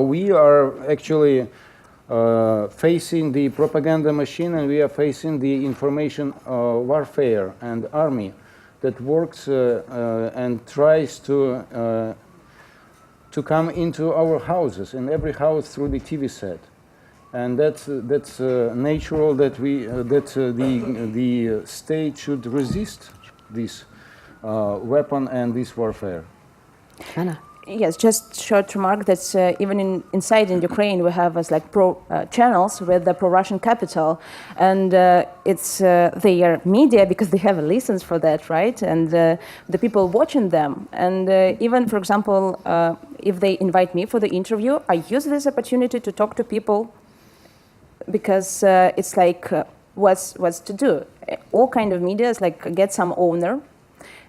we are actually facing the propaganda machine, and we are facing the information warfare and army that works and tries to come into our houses, in every house through the TV set. And that's natural that the state should resist this weapon and this warfare. Anna. Yes, just short remark that even inside in Ukraine we have like pro channels with the pro-Russian capital, and it's their media because they have a license for that, right? And the people watching them, and even for example, if they invite me for the interview, I use this opportunity to talk to people because it's like what's to do. All kind of media is like get some owner.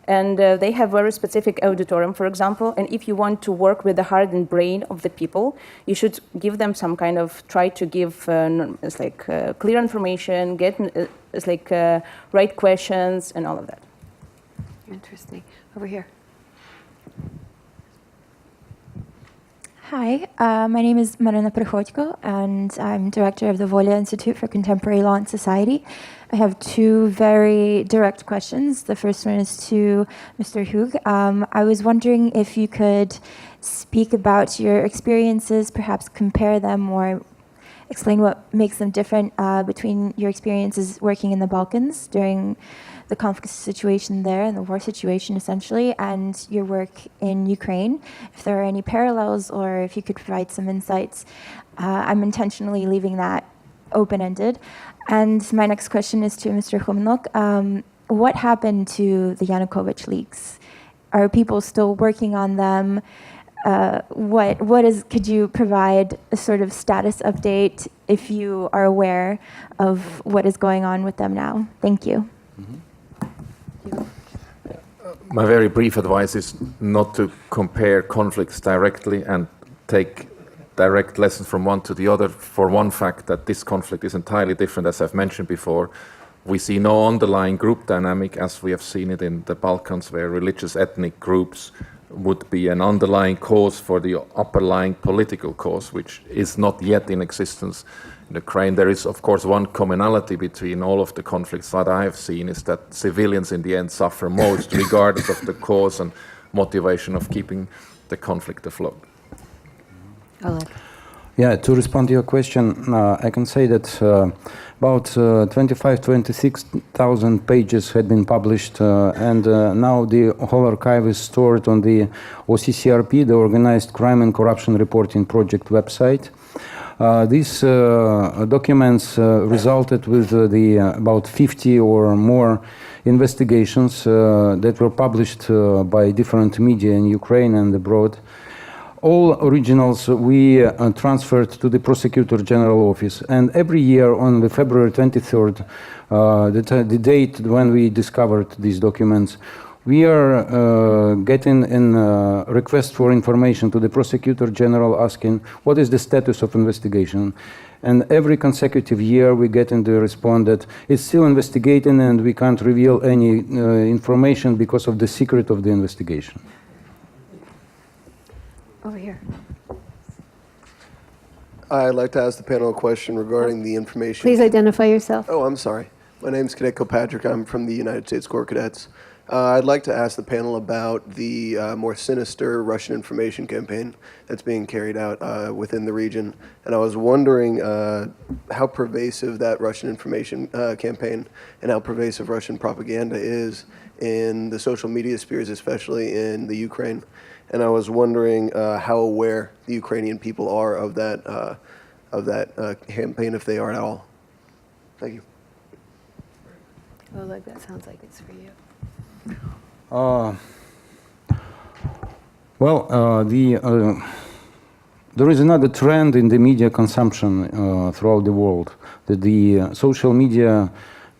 And they have very specific auditorium, for example. And if you want to work with the heart and brain of the people, you should give them some kind of, try to give clear information, get right questions and all of that. Interesting. Over here. Hi, my name is Marina Prichodko, and I'm director of the Volya Institute for Contemporary Law and Society. I have 2 very direct questions. The first one is to Mr. Hug. I was wondering if you could speak about your experiences, perhaps compare them or explain what makes them different between your experiences working in the Balkans during the conflict situation there and the war situation essentially, and your work in Ukraine, if there are any parallels or if you could provide some insights. I'm intentionally leaving that open-ended. And my next question is to Mr. Khomenok. What happened to the Yanukovych leaks? Are people still working on them? Could you provide a sort of status update if you are aware of what is going on with them now? Thank you. My very brief advice is not to compare conflicts directly and take direct lessons from one to the other, for one fact that this conflict is entirely different, as I've mentioned before. We see no underlying group dynamic as we have seen it in the Balkans, where religious ethnic groups would be an underlying cause for the upperlying political cause, which is not yet in existence in Ukraine. There is, of course, one commonality between all of the conflicts that I have seen is that civilians in the end suffer most, regardless of the cause and motivation of keeping the conflict afloat. Oleg. Yeah, to respond to your question, I can say that about 26,000 pages had been published, and now the whole archive is stored on the OCCRP, the Organized Crime and Corruption Reporting Project website. These documents resulted with about 50 or more investigations that were published by different media in Ukraine and abroad. All originals we transferred to the Prosecutor General Office, and every year on the February 23rd, the date when we discovered these documents, we are getting a request for information to the Prosecutor General asking what is the status of investigation. And every consecutive year we get in the response that it's still investigating and we can't reveal any information because of the secret of the investigation. Over here. I'd like to ask the panel a question regarding the information. Please identify yourself. Oh, I'm sorry. My name's Cadet Kilpatrick. I'm from the United States Corps of Cadets. I'd like to ask the panel about the more sinister Russian information campaign that's being carried out within the region. And I was wondering how pervasive that Russian information campaign and how pervasive Russian propaganda is in the social media spheres, especially in the Ukraine. And I was wondering how aware the Ukrainian people are of that campaign, if they are at all. Thank you. Oleg, that sounds like it's for you. There is another trend in the media consumption throughout the world, that the social media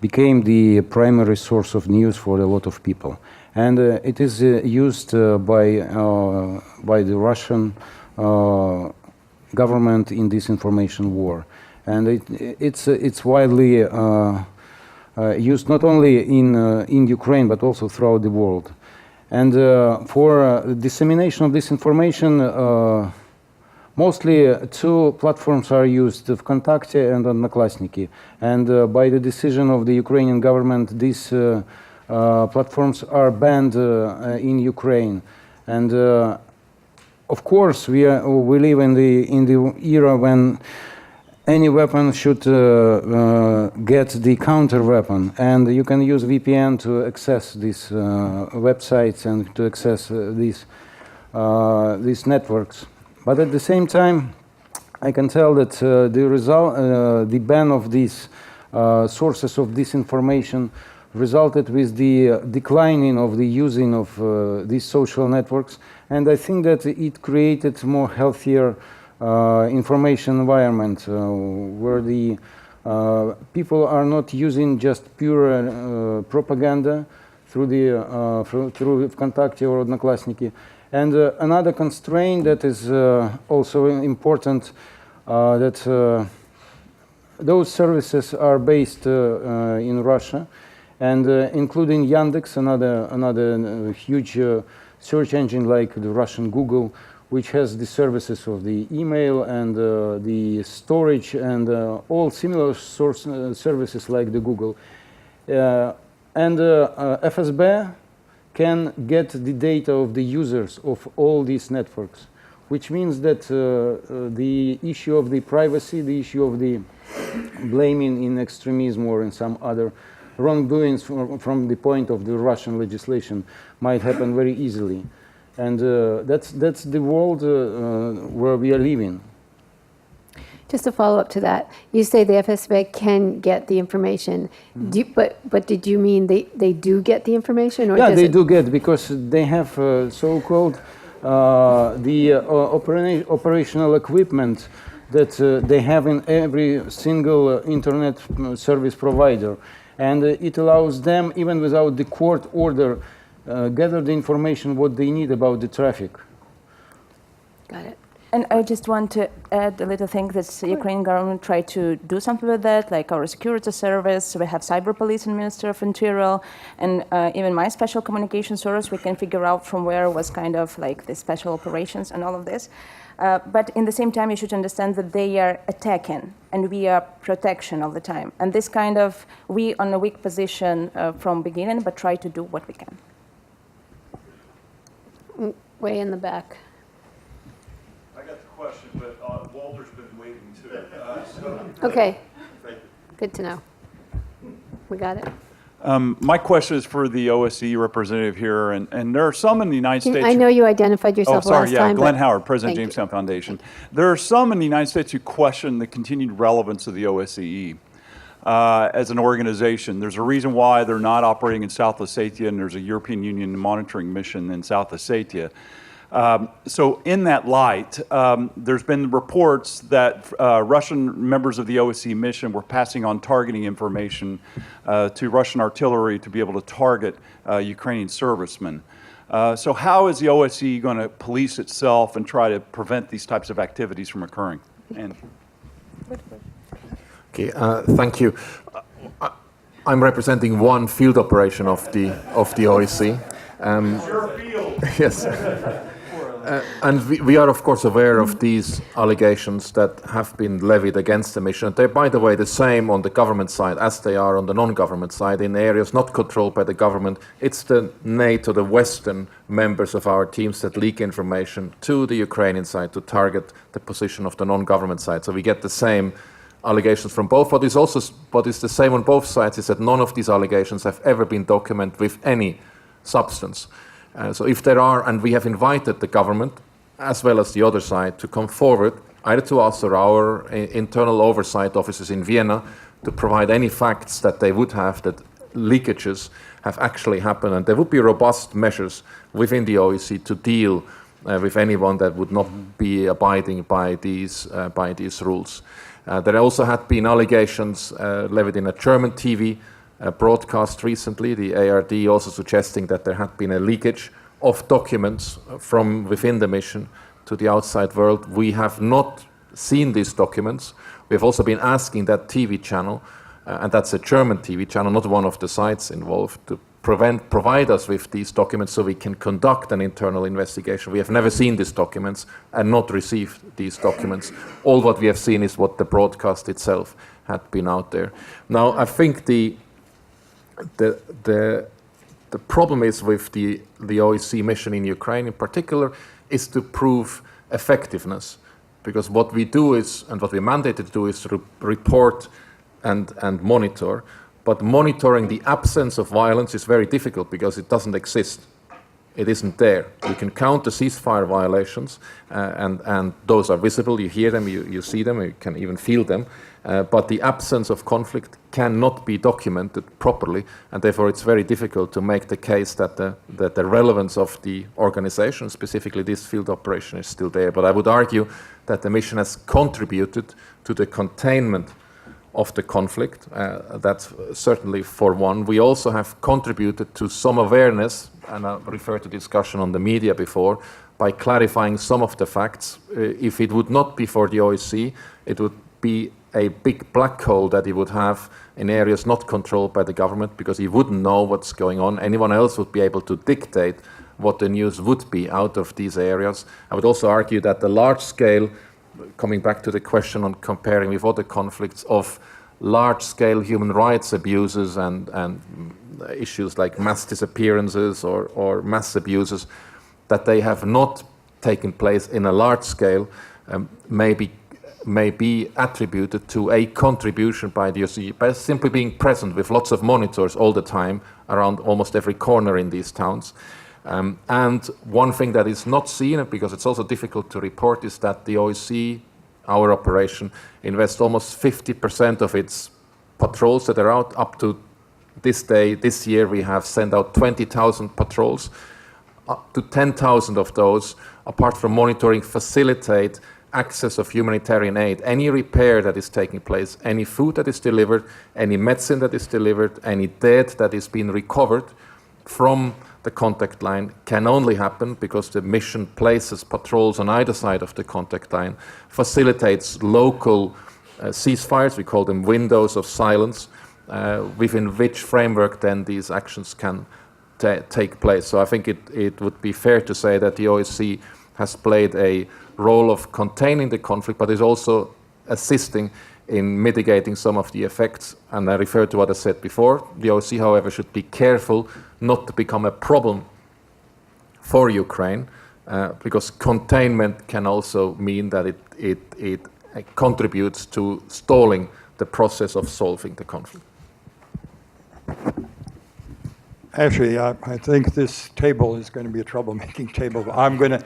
became the primary source of news for a lot of people. And it is used by the Russian government in this information war. And it's widely used not only in Ukraine, but also throughout the world. And for dissemination of this information, mostly two platforms are used, Vkontakte and Odnoklassniki. And by the decision of the Ukrainian government, these platforms are banned in Ukraine. And of course, we live in the era when any weapon should get the counter weapon, and you can use VPN to access these websites and to access these networks. But at the same time, I can tell that the ban of these sources of disinformation resulted with the declining of the using of these social networks, and I think that it created more healthier information environment where the people are not using just pure propaganda through Vkontakte or Odnoklassniki. And another constraint that is also important, that those services are based in Russia, and including Yandex, another huge search engine like the Russian Google, which has the services of the email and the storage and all similar services like the Google. And FSB can get the data of the users of all these networks, which means that the issue of the privacy, the issue of the blaming in extremism or in some other wrongdoings from the point of the Russian legislation might happen very easily. And that's the world where we are living. Just a follow-up to that, you say the FSB can get the information, but did you mean they do get the information? Or Yeah, does they it- do get, because they have so-called operational equipment that they have in every single internet service provider. And it allows them, even without the court order, gather the information what they need about the traffic. Got it. And I just want to add a little thing that the Ukrainian government tried to do something with that, like our security service. We have cyber police and Minister of Interior, and even my special communication service, we can figure out from where was kind of like the special operations and all of this. But in the same time, you should understand that they are attacking and we are protection all the time. And this kind of, we on a weak position from beginning, but try to do what we can. Way in the back. I got the question, but Walter's been waiting too. Okay, good to know. We got it. My question is for the OSCE representative here, and there are some in the United States. I know you identified yourself last time. Glenn but Howard, President thank you. Jamestown Foundation. There are some in the United States who question the continued relevance of the OSCE as an organization. There's a reason why they're not operating in South Ossetia, and there's a European Union monitoring mission in South Ossetia. So in that light, there's been reports that Russian members of the OSCE mission were passing on targeting information to Russian artillery to be able to target Ukrainian servicemen. So how is the OSCE going to police itself and try to prevent these types of activities from occurring? And Okay, thank you. I'm representing one field operation of the OSCE. your field. Yes. And we are, of course, aware of these allegations that have been levied against the mission. They're, by the way, the same on the government side as they are on the non-government side in areas not controlled by the government. It's the NATO, the Western members of our teams that leak information to the Ukrainian side to target the position of the non-government side. So we get the same allegations from both. What is the same on both sides is that none of these allegations have ever been documented with any substance. So if there are, and we have invited the government as well as the other side to come forward, either to us or our internal oversight offices in Vienna, to provide any facts that they would have that leakages have actually happened, and there would be robust measures within the OSCE to deal with anyone that would not be abiding by these rules. There also had been allegations levied in a German TV broadcast recently, the ARD also suggesting that there had been a leakage of documents from within the mission to the outside world. We have not seen these documents. We have also been asking that TV channel, and that's a German TV channel, not one of the sites involved, to provide us with these documents so we can conduct an internal investigation. We have never seen these documents and not received these documents. All what we have seen is what the broadcast itself had been out there. Now, I think the problem is with the OSCE mission in Ukraine in particular is to prove effectiveness, because what we do is, and what we're mandated to do is report and monitor, but monitoring the absence of violence is very difficult because it doesn't exist. It isn't there. You can count the ceasefire violations, and those are visible. You hear them, you see them, you can even feel them. But the absence of conflict cannot be documented properly, and therefore it's very difficult to make the case that the relevance of the organization, specifically this field operation, is still there. But I would argue that the mission has contributed to the containment of the conflict. That's certainly for one. We also have contributed to some awareness, and I referred to discussion on the media before, by clarifying some of the facts. If it would not be for the OSCE, it would be a big black hole that he would have in areas not controlled by the government, because he wouldn't know what's going on. Anyone else would be able to dictate what the news would be out of these areas. I would also argue that the large scale, coming back to the question on comparing with other conflicts, of large-scale human rights abuses and issues like mass disappearances or mass abuses, that they have not taken place in a large scale, may be attributed to a contribution by the OSCE, by simply being present with lots of monitors all the time around almost every corner in these towns. And one thing that is not seen, because it's also difficult to report, is that the OSCE our operation, invests almost 50% of its patrols that are out. Up to this day, this year, we have sent out 20,000 patrols. Up to 10,000 of those, apart from monitoring, facilitate access of humanitarian aid. Any repair that is taking place, any food that is delivered, any medicine that is delivered, any dead that is being recovered from the contact line can only happen because the mission places patrols on either side of the contact line, facilitates local ceasefires, we call them windows of silence, within which framework then these actions can take place. So I think it would be fair to say that the OSCE has played a role of containing the conflict, but is also assisting in mitigating some of the effects. And I refer to what I said before. The OSCE, however, should be careful not to become a problem for Ukraine, because containment can also mean that it contributes to stalling the process of solving the conflict. Actually, I think this table is going to be a troublemaking table. I'm going to,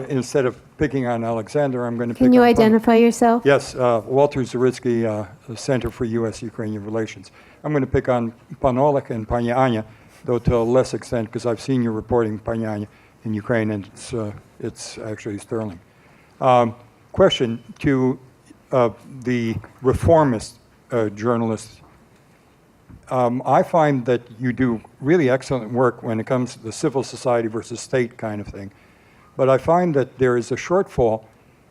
instead of picking on Alexander, I'm going to pick on... Can you identify yourself? Yes, Walter Zaritsky, Center for U.S.-Ukrainian Relations. I'm going to pick on Pan Oleg and Pani Anya, though to a less extent, because I've seen you reporting Pani Anya in Ukraine, and it's actually sterling. Question to the reformist journalists. I find that you do really excellent work when it comes to the civil society versus state kind of thing. But I find that there is a shortfall,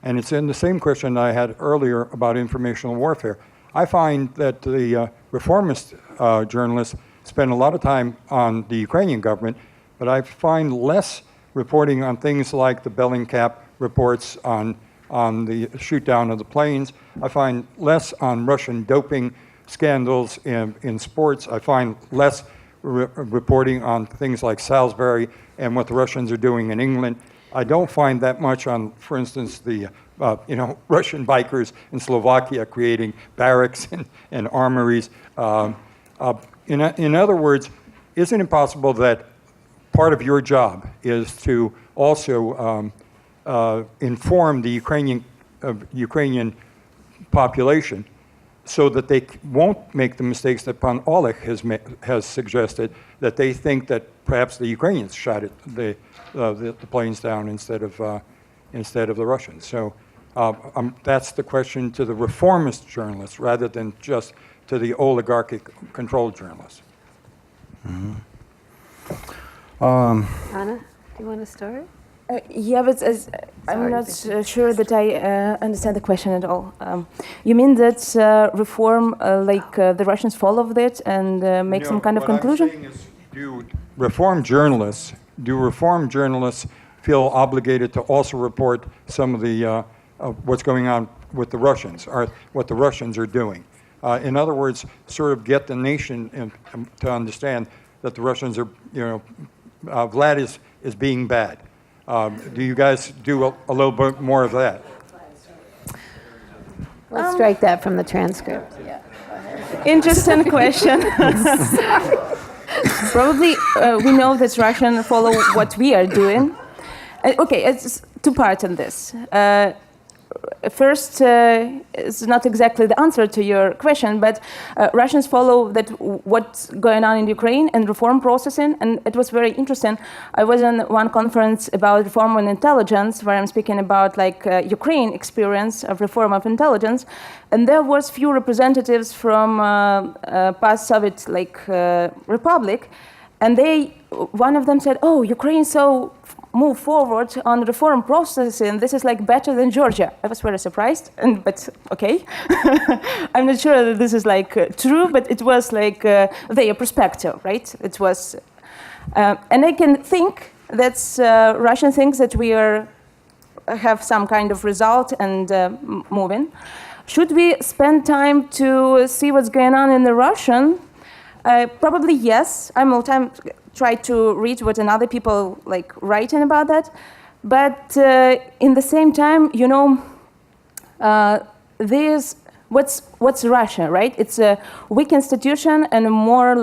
and it's in the same question I had earlier about informational warfare. I find that the reformist journalists spend a lot of time on the Ukrainian government, but I find less reporting on things like the Bellingcat reports on the shoot down of the planes. I find less on Russian doping scandals in sports. I find less reporting on things like Salisbury and what the Russians are doing in England. I don't find that much on, for instance, the Russian bikers in Slovakia creating barracks and armories. In other words, isn't it possible that part of your job is to also inform the Ukrainian population so that they won't make the mistakes that Pan Oleg has suggested, that they think that perhaps the Ukrainians shot the planes down instead of the Russians. So that's the question to the reformist journalists rather than just to the oligarchic controlled journalists. Mm-hmm. Anna, do you want to start? Yeah, but I'm not sure that I understand the question at all. You mean that reform, the Russians follow that and make some kind of conclusion? What I'm saying is, do reform journalists feel obligated to also report some of the what's going on with the Russians, or what the Russians are doing? In other words, sort of get the nation to understand that the Russians are, Vlad is being bad. Do you guys do a little bit more of that? Let's strike that from the transcript. Interesting question. Probably we know that Russians follow what we are doing. Okay, it's two parts in this. First, it's not exactly the answer to your question, but Russians follow that what's going on in Ukraine and reform processing, and it was very interesting. I was in one conference about reform and intelligence, where I'm speaking about Ukraine experience of reform of intelligence, and there was few representatives from past Soviet republic, and one of them said, "Oh, Ukraine so move forward on reform processing. This is better than Georgia." I was very surprised, but okay. I'm not sure that this is true, but it was their perspective, right? It was, and I can think that Russian thinks that we have some kind of result and moving. Should we spend time to see what's going on in the Russian? Probably yes. I'm all time try to read what another people writing about that, but in the same time, there's what's Russia, right? It's a weak institution and more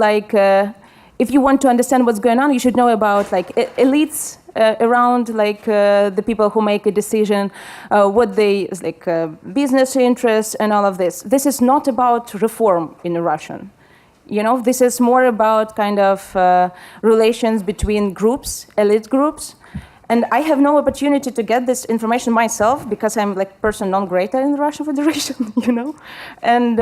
if you want to understand what's going on, you should know about like elites around like the people who make a decision, what they like business interests and all of this. This is not about reform in Russian. You know, this is more about kind of relations between groups, elite groups. And I have no opportunity to get this information myself because I'm like person non grata in the Russian Federation, you know. And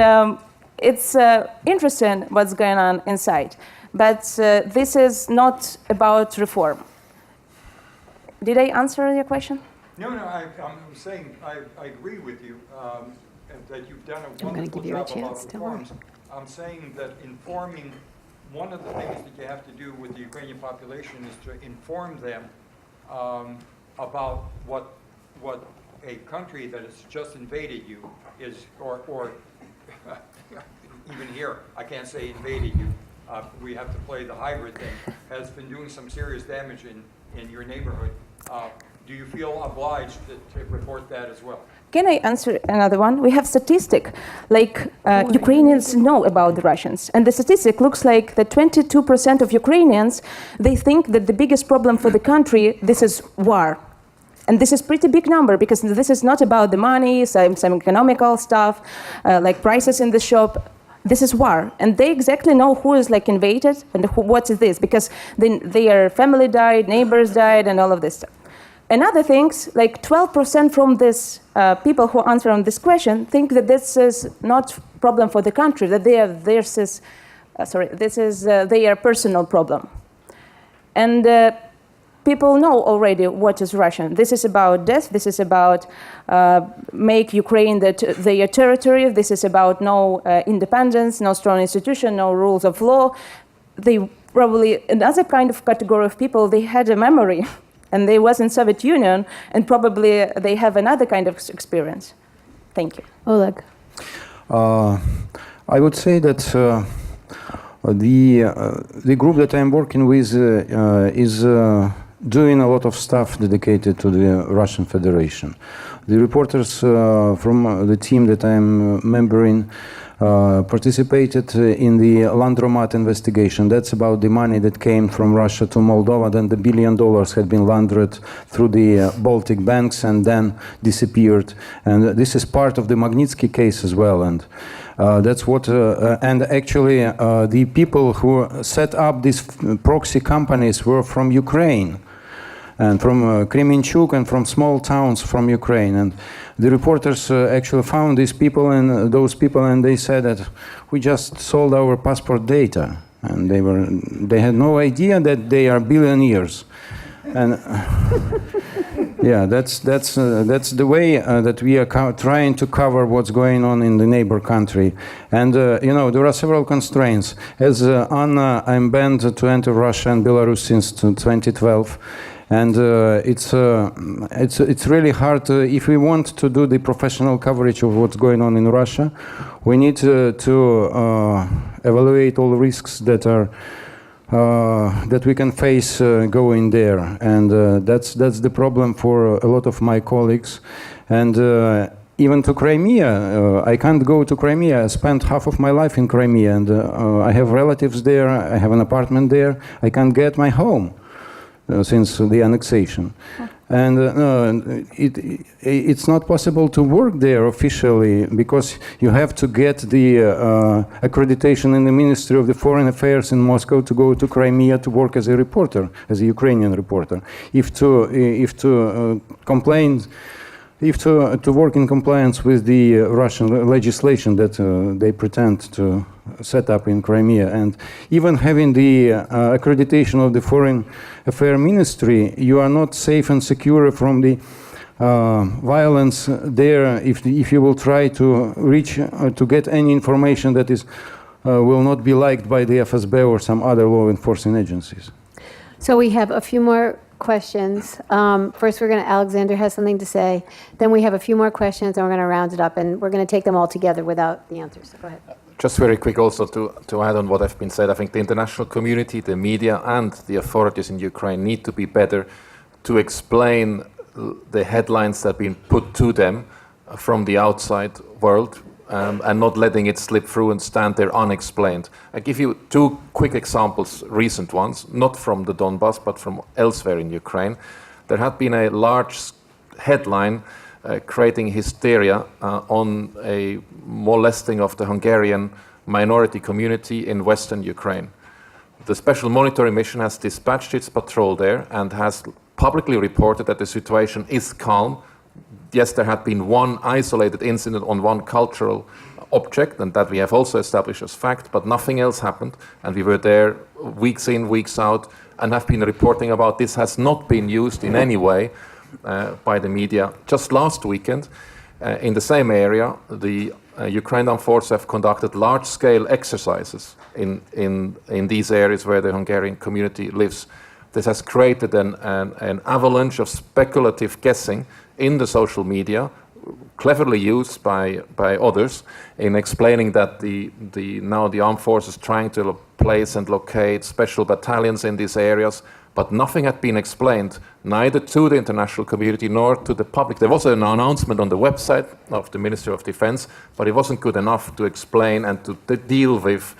it's interesting what's going on inside. But this is not about reform. Did I answer your question? No, I'm saying I agree with you that you've done a wonderful give you a job chance, about don't worry. reforms. I'm saying that informing, one of the things that you have to do with the Ukrainian population is to inform them about what a country that has just invaded you is, or even here, I can't say invaded you. We have to play the hybrid thing, has been doing some serious damage in your neighborhood. Do you feel obliged to report that as well? Can I answer another one? We have statistic, like Ukrainians know about the Russians. And the statistic looks like that 22% of Ukrainians, they think that the biggest problem for the country, this is war. And this is pretty big number because this is not about the money, some economical stuff, like prices in the shop. This is war, and they exactly know who is like invaded and what is this, because their family died, neighbors died, and all of this stuff. Another things, like 12% from this people who answer on this question think that this is not problem for the country, that this is their personal problem. And people know already what is Russian. This is about death. This is about make Ukraine their territory. This is about no independence, no strong institution, no rules of law. They probably, another kind of category of people, they had a memory. And they was in Soviet Union, and probably they have another kind of experience. Thank you. Oleg. I would say that the group that I'm working with is doing a lot of stuff dedicated to the Russian Federation. The reporters from the team that I'm a member in participated in the Landromat investigation. That's about the money that came from Russia to Moldova. Then the $1 billion had been laundered through the Baltic banks and then disappeared. And this is part of the Magnitsky case as well. And that's what, and actually the people who set up these proxy companies were from Ukraine and from Kremenchuk and from small towns from Ukraine. And the reporters actually found these people and those people, and they said that we just sold our passport data, and they had no idea that they are billionaires. And yeah, that's the way that we are trying to cover what's going on in the neighbor country. And you know, there are several constraints. As Anna, I'm banned to enter Russia and Belarus since 2012. And it's really hard if we want to do the professional coverage of what's going on in Russia. We need to evaluate all the risks that are that we can face going there, and that's the problem for a lot of my colleagues. And even to Crimea, I can't go to Crimea. I spent half of my life in Crimea, and I have relatives there. I have an apartment there. I can't get my home. Since the annexation. And it's not possible to work there officially because you have to get the accreditation in the Ministry of the Foreign Affairs in Moscow to go to Crimea to work as a reporter, as a Ukrainian reporter. If to work in compliance with the Russian legislation that they pretend to set up in Crimea, and even having the accreditation of the Foreign Affairs Ministry, you are not safe and secure from the violence there if you will try to reach to get any information that is will not be liked by the FSB or some other law enforcement agencies. So we have a few more questions. First, Alexander has something to say. Then we have a few more questions, and we're going to round it up, and we're going to take them all together without the answers. So go ahead. Just very quick also to add on what has been said, I think the international community, the media, and the authorities in Ukraine need to be better to explain the headlines that have been put to them from the outside world and not letting it slip through and stand there unexplained. I give you two quick examples, recent ones, not from the Donbass, but from elsewhere in Ukraine. There had been a large headline creating hysteria on a molesting of the Hungarian minority community in Western Ukraine. The Special Monitoring Mission has dispatched its patrol there and has publicly reported that the situation is calm. Yes, there had been one isolated incident on one cultural object, and that we have also established as fact, but nothing else happened. And we were there weeks in, weeks out, and have been reporting about this has not been used in any way by the media. Just last weekend, in the same area, the Ukrainian forces have conducted large-scale exercises in these areas where the Hungarian community lives. This has created an avalanche of speculative guessing in the social media, cleverly used by others in explaining that now the armed forces trying to place and locate special battalions in these areas, but nothing had been explained, neither to the international community nor to the public. There was an announcement on the website of the Ministry of Defense, but it wasn't good enough to explain and to deal with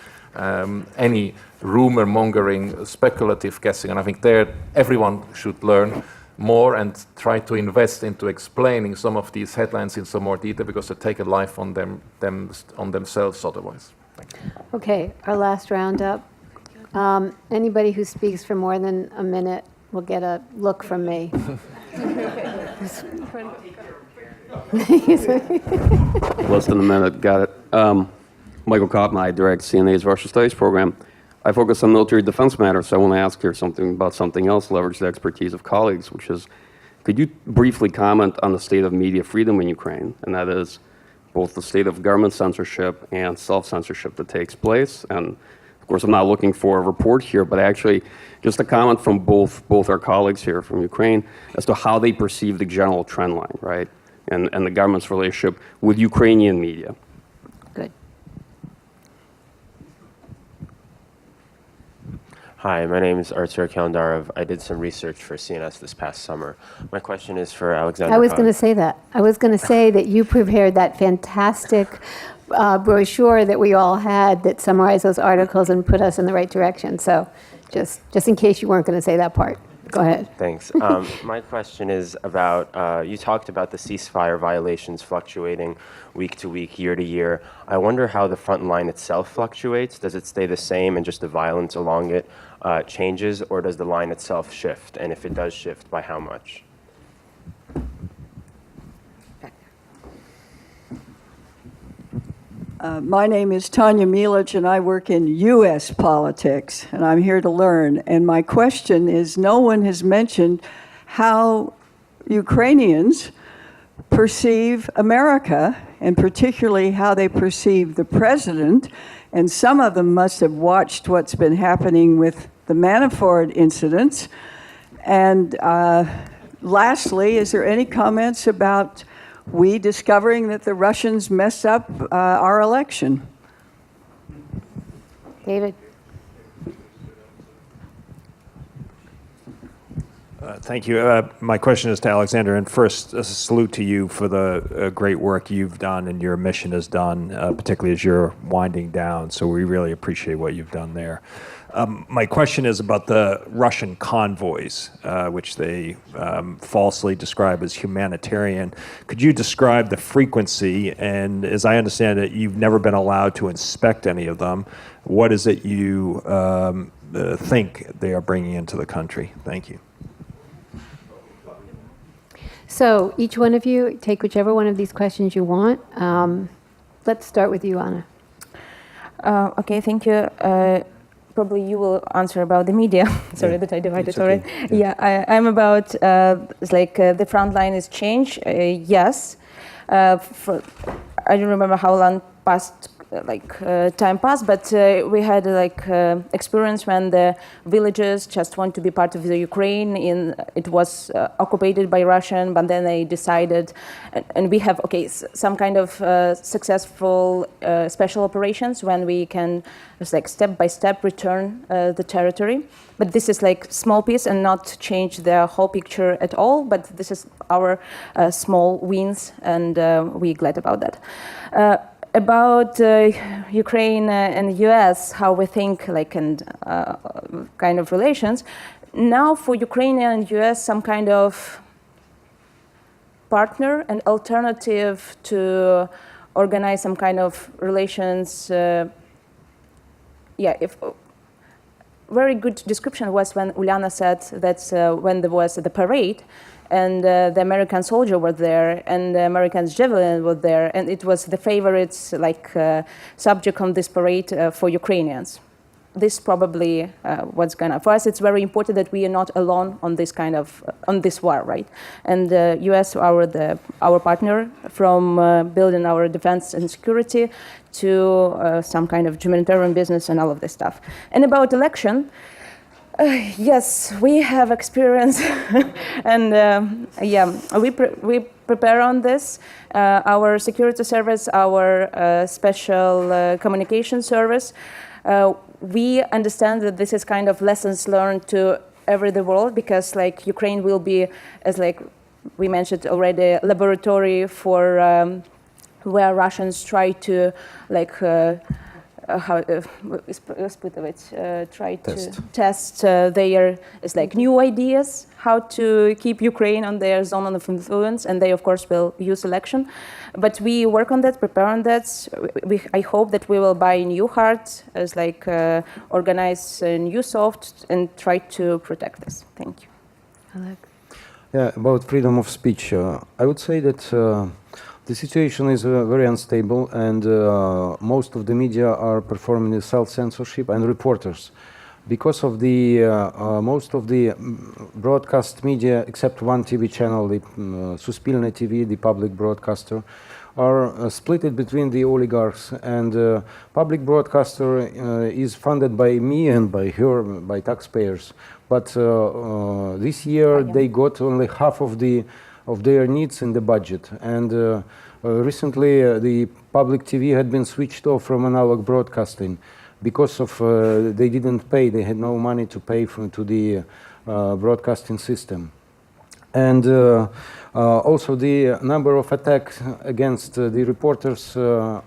any rumor-mongering, speculative guessing. And I think there everyone should learn more and try to invest into explaining some of these headlines in some more detail, because they take a life on themselves otherwise. Thank you. Okay, our last roundup. Anybody who speaks for more than a minute will get a look from me. Less than a minute, got it. Michael Koppen, I direct CNA's Russia Studies program. I focus on military defense matters, so I want to ask here something about something else, leverage the expertise of colleagues, which is, could you briefly comment on the state of media freedom in Ukraine? And that is both the state of government censorship and self-censorship that takes place. And of course, I'm not looking for a report here, but actually just a comment from both our colleagues here from Ukraine as to how they perceive the general trend line, right? And the government's relationship with Ukrainian media. Good. Hi, my name is Artur Kalandarov. I did some research for CNS this past summer. My question is for Alexander. I was going to say that. I was going to say that you prepared that fantastic brochure that we all had that summarized those articles and put us in the right direction. So just in case you weren't going to say that part. Go ahead. Thanks. My question is about, you talked about the ceasefire violations fluctuating week to week, year to year. I wonder how the front line itself fluctuates. Does it stay the same and just the violence along it changes, or does the line itself shift? And if it does shift, by how much? My name is Tanya Milic, and I work in U.S. politics, and I'm here to learn. And my question is, no one has mentioned how Ukrainians perceive America, and particularly how they perceive the president. And some of them must have watched what's been happening with the Manafort incidents. And lastly, is there any comments about we discovering that the Russians messed up our election? David. Thank you. My question is to Alexander, and first, a salute to you for the great work you've done and your mission has done, particularly as you're winding down. So we really appreciate what you've done there. My question is about the Russian convoys, which they falsely describe as humanitarian. Could you describe the frequency? And as I understand it, you've never been allowed to inspect any of them. What is it you think they are bringing into the country? Thank you. So each one of you, take whichever one of these questions you want. Let's start with you, Anna. Okay, thank you. Probably you will answer about the media. Sorry that I divided already. Okay. I'm about the front line is changed. Yes, I don't remember how long past time passed, but we had experience when the villagers just want to be part of the Ukraine. It was occupied by Russian, but then they decided, and we have some kind of successful special operations when we can step by step return the territory. But this is small piece and not change the whole picture at all. But this is our small wins, and we're glad about that. About Ukraine and US, how we think like and kind of relations. Now for Ukraine and US, some kind of partner and alternative to organize some kind of relations. If very good description was when Uliana said that when there was the parade and the American soldier was there and the American javelin was there, and it was the favorite subject on this parade for Ukrainians. This probably what's gonna, for us it's very important that we are not alone on this kind of, on this war, right? And US our partner from building our defense and security to some kind of humanitarian business and all of this stuff. And about election, yes, we have experience and we prepare on this. Our security service, our special communication service, we understand that this is kind of lessons learned to every the world, because like Ukraine will be, as like we mentioned already, laboratory for where Russians try to like try to test their new ideas, how to keep Ukraine on their zone of influence, and they of course will use election. But we work on that, prepare on that. I hope that we will buy new hearts, as organize new soft and try to protect this. Thank you. Oleg. Yeah, about freedom of speech, I would say that the situation is very unstable, and most of the media are performing the self-censorship, and reporters. Because of the most of the broadcast media, except one TV channel, the Suspilne TV, the public broadcaster, are split between the oligarchs, and public broadcaster is funded by me and by her, by taxpayers. But this year they got only half of their needs in the budget, and recently the public TV had been switched off from analog broadcasting because of they didn't pay, they had no money to pay to the broadcasting system. And also the number of attacks against the reporters,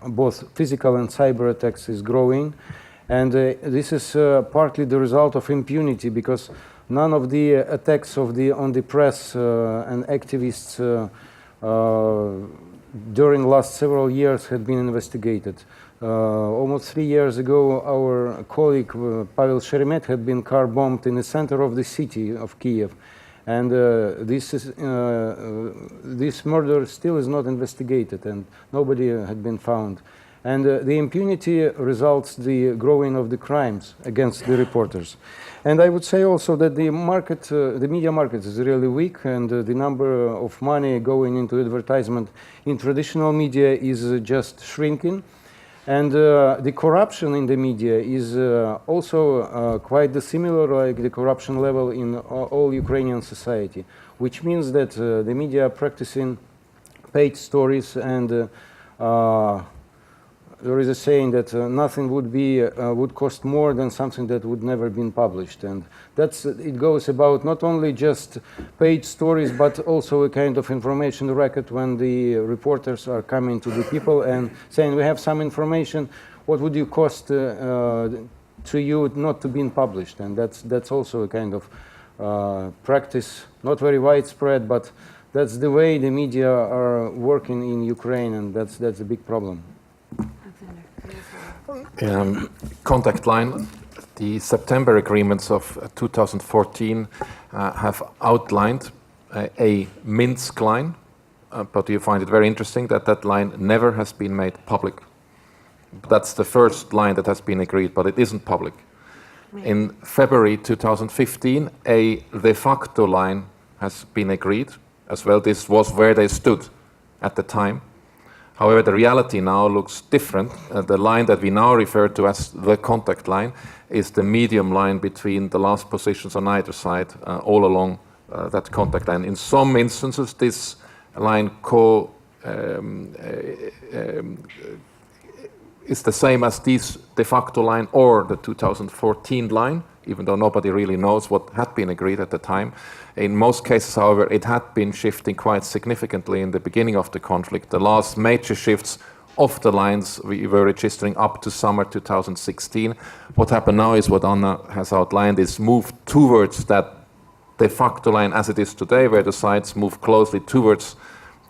both physical and cyber attacks, is growing, and this is partly the result of impunity, because none of the attacks on the press and activists during the last several years had been investigated. Almost 3 years ago, our colleague Pavel Sheremet had been car bombed in the center of the city of Kiev, and this murder still is not investigated, and nobody had been found. And the impunity results the growing of the crimes against the reporters. And I would say also that the market, the media market is really weak, and the number of money going into advertisement in traditional media is just shrinking. And the corruption in the media is also quite similar, like the corruption level in all Ukrainian society, which means that the media are practicing paid stories, and there is a saying that nothing would cost more than something that would never been published, and it goes about not only just paid stories, but also a kind of information record when the reporters are coming to the people and saying, we have some information, what would you cost to you not to be published? And that's also a kind of practice, not very widespread, but that's the way the media are working in Ukraine, and that's a big problem. Contact line. The September agreements of 2014 have outlined a Minsk line, but you find it very interesting that that line never has been made public. That's the first line that has been agreed, but it isn't public. Right. In February 2015, a de facto line has been agreed as well. This was where they stood at the time. However, the reality now looks different. The line that we now refer to as the contact line is the medium line between the last positions on either side, all along that contact line. In some instances, this line is the same as this de facto line or the 2014 line, even though nobody really knows what had been agreed at the time. In most cases, however, it had been shifting quite significantly in the beginning of the conflict. The last major shifts of the lines we were registering up to summer 2016. What happened now is what Anna has outlined is moved towards that de facto line as it is today, where the sites move closely towards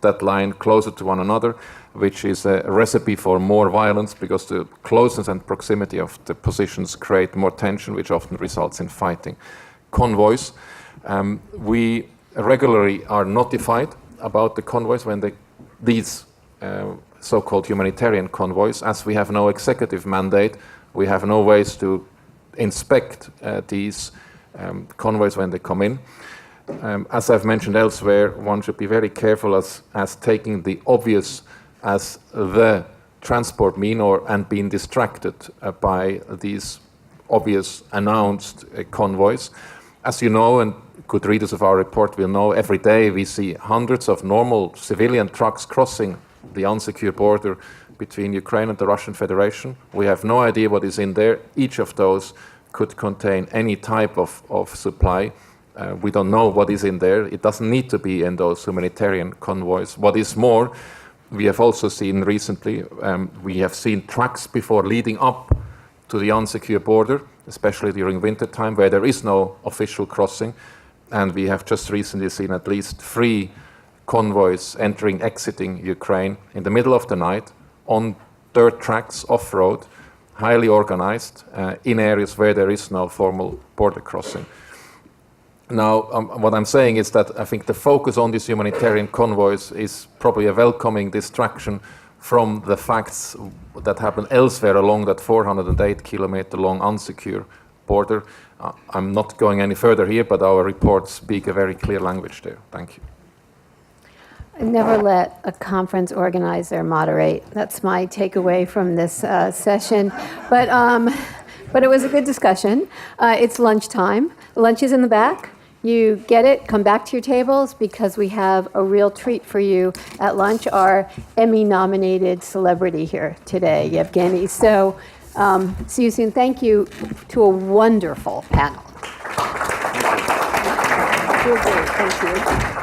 that line, closer to one another, which is a recipe for more violence because the closeness and proximity of the positions create more tension, which often results in fighting. Convoys, we regularly are notified about the convoys when these so-called humanitarian convoys. As we have no executive mandate, we have no ways to inspect these convoys when they come in. As I've mentioned elsewhere, one should be very careful as taking the obvious as the transport mean and being distracted by these obvious announced convoys. As you know, and good readers of our report will know, every day we see hundreds of normal civilian trucks crossing the unsecure border between Ukraine and the Russian Federation. We have no idea what is in there. Each of those could contain any type of supply. We don't know what is in there. It doesn't need to be in those humanitarian convoys. What is more, we have also seen recently, we have seen trucks before leading up to the unsecure border, especially during winter time, where there is no official crossing. And we have just recently seen at least 3 convoys entering, exiting Ukraine in the middle of the night on dirt tracks, off-road, highly organized, in areas where there is no formal border crossing. Now, what I'm saying is that I think the focus on these humanitarian convoys is probably a welcoming distraction from the facts that happen elsewhere along that 408-kilometer long unsecure border. I'm not going any further here, but our reports speak a very clear language there. Thank you. Never let a conference organizer moderate. That's my takeaway from this session. But it was a good discussion. It's lunchtime. Lunch is in the back. You get it, come back to your tables, because we have a real treat for you at lunch, our Emmy-nominated celebrity here today, Yevgeny. So see you soon. Thank you to a wonderful panel. Thank you.